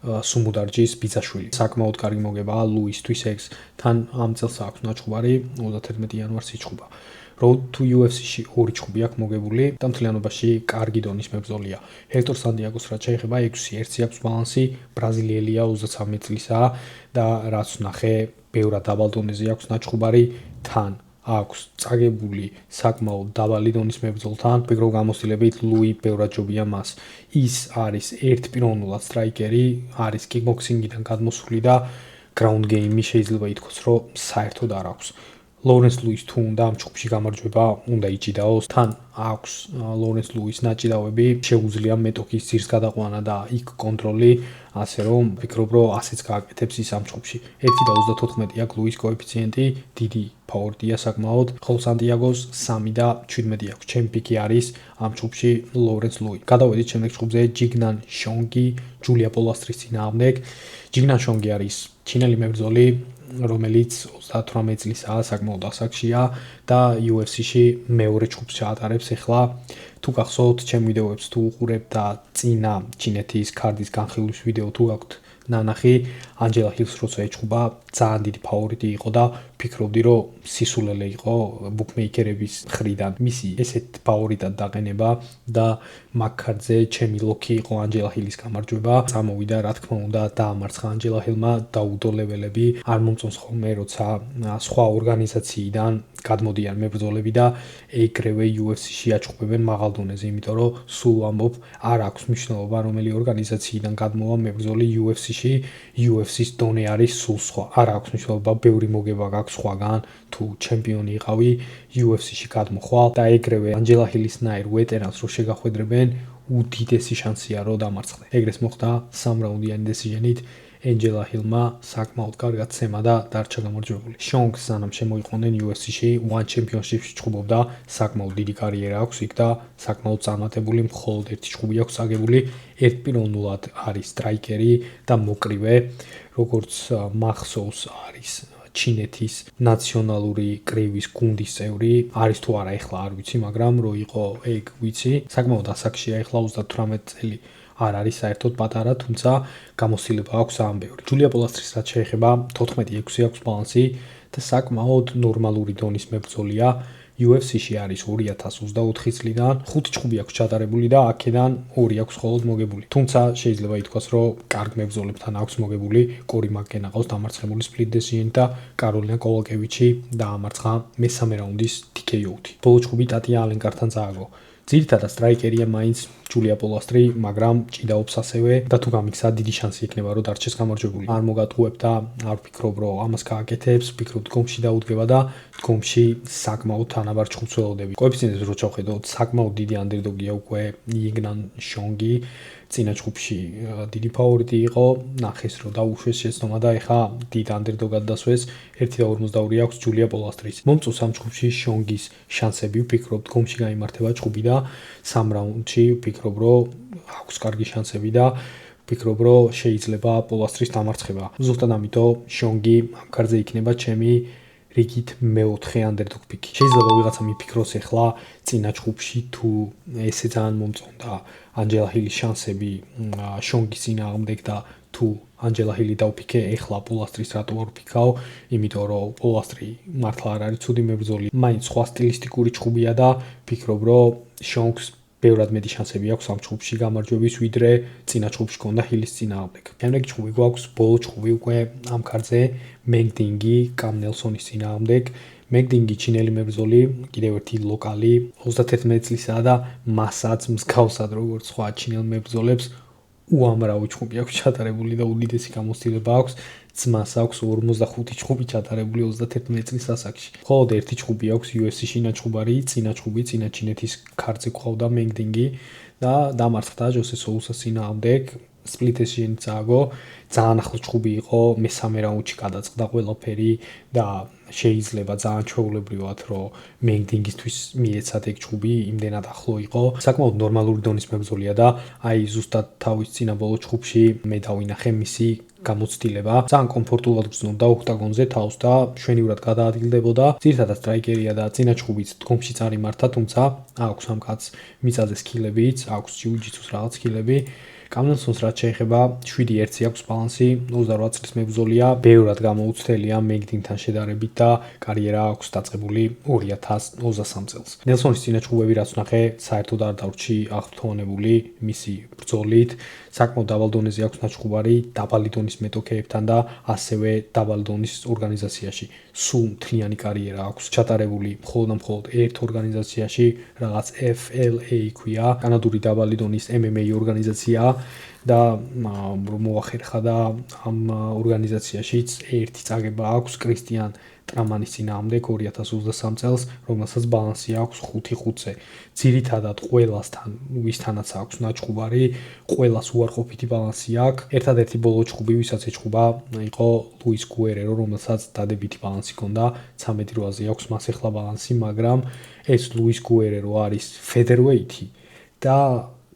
[SPEAKER 1] სუმუდარჯის ბიძაშვილი. საკმაოდ კარგი მოგებაა ლუისთვის ეგს. თან ამ წელს აქვს ნაჩხუბარი 31 იანვარს იჩხუბა. Road to UFC-ში ორი ჩხუბი აქვს მოგებული და მთლიანობაში კარგი დონის მებრძოლია. ჰექტორ სანტიაგოს რაც შეეხება 6-1 აქვს ბალანსი, ბრაზილიელია 33 წლისაა და რაც ნახე, ბევრად დაბალ დონეზე აქვს ნაჩხუბარი, თან აქვს წაგებული საკმაოდ დაბალი დონის მებრძოლთან, მეგრო გამოცდილებით ლუი ბევრად ჯობია მას. ის არის ერთპიროვნულად სტრაიკერი, არის კიკბოქსინგიდან გადმოსული და ground game-ი შეიძლება ითქვას, რომ საერთოდ არ აქვს. ლოურენს ლუის თუ უნდა ამ ჩხუბში გამარჯვება, უნდა იჭიდაოს. თან აქვს ლოურენს ლუის ნაჭიდავები, შეუძლია მეტოქის ძირს გადაყვანა და იქ კონტროლი, ასე რომ ვფიქრობ, რომ ასეც გააკეთებს ის ამ ჩხუბში. 1.34 აქვს ლუის კოეფიციენტი, დიდი ფავორიტია საკმაოდ, ხოლო სანტიაგოს 3 და 17 აქვს. ჩემი პიკი არის ამ ჩხუბში ლოურენს ლუი. გადავედით შემდეგ ჩხუბზე ჯიგნან შონგი, ჯულია პოლასტრის წინააღმდეგ. ჯიგნან შონგი არის ჩინელი მებრძოლი, რომელიც 38 წლისაა, საკმაოდ ასაკშია და UFC-ში მეორე ჩხუბს ჩაატარებს ახლა. თუ გახსოვთ ჩემ ვიდეოებს თუ უყურებთ და წინა ჩინეთის ქარდის განხილვის ვიდეო თუ გაქვთ ნანახი, ანჯელა ჰილს როცა ეჩხუბა, ძალიან დიდი ფავორიტი იყო და ფიქრობდი, რომ სისულელე იყო ბუკმეიკერების მხრიდან. მისი ესეთ ფავორიტად დაყენება და მაგქარდზე ჩემი ლოქი იყო ანჯელა ჰილის გამარჯვება. წამოვიდა, რა თქმა უნდა, დაამარცხა ანჯელა ჰილმა დაუდო ლეველები. არ მომწონს ხოლმე, როცა სხვა ორგანიზაციიდან გადმოდიან მებრძოლები და ეგრევე UFC-ში აჩხუბებენ მაღალ დონეზე, იმიტომ რომ სულ ამბობ, არ აქვს მნიშვნელობა, რომელი ორგანიზაციიდან გადმოვა მებრძოლი UFC-ში, UFC-ს დონე არის სულ სხვა. არ აქვს მნიშვნელობა, ბევრი მოგება გაქვს სხვაგან, თუ ჩემპიონი იყავი UFC-ში გადმოხვალ და ეგრევე ანჯელა ჰილისნაირ ვეტერანს რო შეგახვედრებენ, უდიდესი შანსია რომ დამარცხდე. ეგრეს მოხდა 3 რაუნდიანი decision-ით. ანჯელა ჰილმა საკმაოდ კარგად ცემა და დარჩა გამარჯვებული. შონგს სანამ შემოიყვნენ UFC-ში, One Championship-ში ჩხუბობდა, საკმაოდ დიდი კარიერა აქვს იქ და საკმაოდ წარმატებული, მხოლოდ ერთი ჩხუბი აქვს აგებული. ერთპიროვნულად არის სტრაიკერი და მოკრივე, როგორც მახსოვს არის ჩინეთის ნაციონალური კრივის გუნდის წევრი, არის თუ არა ეხლა არ ვიცი, მაგრამ რო იყო ეგ ვიცი, საკმაოდ ასაკშია ეხლა 38 წელი. არ არის საერთოდ პატარა, თუმცა გამოცდილება აქვს ამ ბევრი. ჯულია პოლასტრის რაც შეეხება 14-6 აქვს ბალანსი და საკმაოდ ნორმალური დონის მებრძოლია. UFC-ში არის 2024 წლიდან, 5 ჩხუბი აქვს ჩატარებული და აქედან 2 აქვს მხოლოდ მოგებული. თუმცა შეიძლება ითქვას, რომ კარგ მებრძოლებთან აქვს მოგებული. კორი მაკკენა ყავს დამარცხებული split decision და კაროლინა კოლაკევიჩი დაამარცხა მესამე რაუნდის TKO-ით. ბოლო ჩხუბი ტატია ალენკართან წააგო. ძირითადად სტრაიკერია მაინც ჯულია პოლასტრი, მაგრამ ჭიდაობს ასევე და თუ გამიქცა დიდი შანსი იქნება, რომ დარჩეს გამარჯვებული. არ მოგატყუებ და არ ვფიქრობ, რომ ამას გააკეთებს, ვფიქრობ დგომში დაუდგება და დგომში საკმაოდ თანაბარ ჩხუბს ველოდები. კოეფიციენტებს რო ჩავხედოთ, საკმაოდ დიდი ანდერდოგია უკვე ჯიგნან შონგი. წინა ჩხუბში დიდი ფავორიტი იყო, ნახეს რომ დაუშვეს შეცდომა და ეხა დიდ ანდერდოგად დასვეს. 1.42 აქვს ჯულია პოლასტრის. მომწონს ამ ჩხუბში შონგის შანსები, ვფიქრობ დგომში გაიმართება ჩხუბი და 3 რაუნდში ვფიქრობ, რომ აქვს კარგი შანსები და ვფიქრობ, რომ შეიძლება პოლასტრის დამარცხება. ზუსტად ამიტომ შონგი ამ ქარდზე იქნება ჩემი რიგით მეოთხე ანდერდოგ პიკი. შეიძლება ვიღაცა მიფიქროს ახლა წინა ჩხუბში თუ ესე ძალიან მომწონდა ანჯელა ჰილის შანსები შონგის წინააღმდეგ და თუ ანჯელა ჰილი დავფიქე, ახლა პოლასტრის რატო არ ვფიქავ, იმიტომ რომ პოლასტრი მართლა არ არის ცუდი მებრძოლი, მაინც სხვა სტილისტიკური ჩხუბია და ვფიქრობ, რომ შონგს ბევრად მეტი შანსები აქვს ამ ჩხუბში გამარჯვების, ვიდრე წინა ჩხუბში ჰქონდა ჰილის წინააღმდეგ. შემდეგ ჩხუბი გვაქვს, ბოლო ჩხუბი უკვე ამ ქარდზე, მეგდინგი კამ ნელსონის წინააღმდეგ. მეგდინგი ჩინელი მებრძოლი, კიდევ ერთი ლოკალი, 31 წლისაა და მასაც მსგავსად როგორც სხვა ჩინელ მებრძოლებს უამრავი ჩხუბი აქვს ჩატარებული და უდიდესი გამოცდილება აქვს. ძმას აქვს 45 ჩხუბი ჩატარებული 31 წლის ასაკში. მხოლოდ ერთი ჩხუბი აქვს UFC-ში ნაჩხუბარი, წინა ჩხუბი, წინა ჩინეთის ქარდზე გვყავდა მეგდინგი და დამარცხდა ჟოსე სოუსას წინააღმდეგ. split decision წააგო, ძალიან ახლო ჩხუბი იყო, მესამე რაუნდში გადაწყდა ყველაფერი და შეიძლება ძალიან ჩვეულებრივად, რომ მენგდინგისთვის მიეცათ ეგ ჩხუბი იმდენად ახლო იყო. საკმაოდ ნორმალური დონის მებრძოლია და აი ზუსტად თავის წინა ბოლო ჩხუბში მე დავინახე მისი გამოცდილება. ძალიან კომფორტულად გრძნობდა ოქტაგონზე თავს და შვენივრად გადაადგილდებოდა. ძირითადად სტრაიკერია და წინა ჩხუბიც დგომშიც არ იმართა, თუმცა აქვს ამ კაცს მიწაზე სკილებიც, აქვს ჯიუ-ჯიტსუს რაღაც სკილები. კამნელსონს რაც შეეხება 7-1 აქვს ბალანსი, 28 წლის მებრძოლია, ბევრად გამოუცდელია მენგდინგთან შედარებით და კარიერა აქვს დაწყებული 2023 წელს. ნელსონის წინა ჩხუბები რაც ვნახე, საერთოდ არ დავრჩი აღფრთოვანებული მისი ბრძოლით. საკმაოდ დაბალ დონეზე აქვს ნაჩხუბარი, დაბალი დონის მეტოქეებთან და ასევე დაბალი დონის ორგანიზაციაში. სულ მთლიანი კარიერა აქვს ჩატარებული მხოლოდ ერთ ორგანიზაციაში, რაღაც FLA ქვია, კანადური დაბალი დონის MMA ორგანიზაცია და მოახერხა და ამ ორგანიზაციაშიც ერთი წაგება აქვს კრისტიან ტრამანის წინააღმდეგ 2023 წელს, რომელსაც ბალანსი აქვს 5-5-ზე. ძირითადად ყველასთან, ვისთანაც აქვს ნაჩხუბარი, ყველას უარყოფითი ბალანსი აქვს. ერთადერთი ბოლო ჩხუბი, ვისაც ეჩხუბა, იყო ლუის გუერერო, რომელსაც დადებითი ბალანსი ჰქონდა, 13-8-ზე აქვს მას ახლა ბალანსი, მაგრამ ეს ლუის გუერერო არის ფედერვეითი და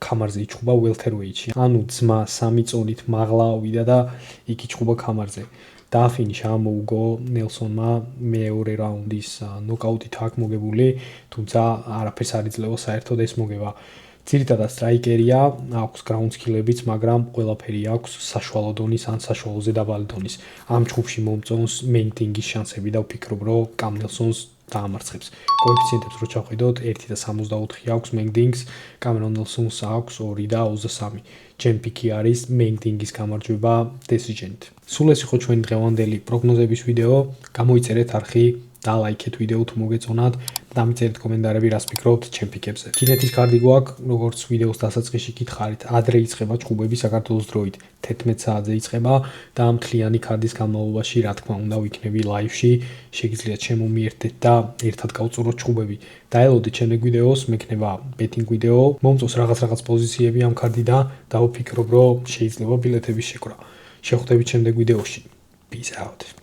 [SPEAKER 1] კამარზე იჩხუბა ველთერვეითში. ანუ ძმა 3 წონით მაღლა ავიდა და იქ იჩხუბა კამარზე. დააფინიშა მოუგო ნელსონმა მეორე რაუნდის ნოკაუტით აქვს მოგებული, თუმცა არაფერს არ იძლევა საერთოდ ეს მოგება. ძირითადად სტრაიკერია, აქვს გრაუნდ სკილებიც, მაგრამ ყველაფერი აქვს საშუალო დონის ან საშუალოზე დაბალი დონის. ამ ჩხუბში მომწონს მენგდინგის შანსები და ვფიქრობ, რომ კამნელსონს დაამარცხებს. კოეფიციენტებს რო ჩავხედოთ, 1.64 აქვს მენგდინგს, კამერონ ნელსონს აქვს 2.23. ჩემი პიკი არის მენგდინგის გამარჯვება დესიჯენით. სულ ეს იყო ჩვენი დღევანდელი პროგნოზების ვიდეო. გამოიწერეთ არხი და ლაიქეთ ვიდეო თუ მოგეწონათ. დამიწერეთ კომენტარები რას ფიქრობთ ჩემ პიკებზე. ჩინეთის კარდი გვაქვს, როგორც ვიდეოს დასაწყისში გითხარით, ადრე იწყება ჩხუბები საქართველოს დროით 11 საათზე იწყება და მთლიანი კარდის განმავლობაში რა თქმა უნდა ვიქნები ლაივში. შეგიძლიათ შემომიერთდეთ და ერთად გავწუროთ ჩხუბები. დაელოდეთ ჩემი ვიდეოს, მექნება ბეტინგ ვიდეო, მომწონს რაღაც პოზიციები ამ კარდიდან და ვფიქრობ, რომ შეიძლება ბილეთების შეკრა. შევხვდებით შემდეგ ვიდეოში. Peace out.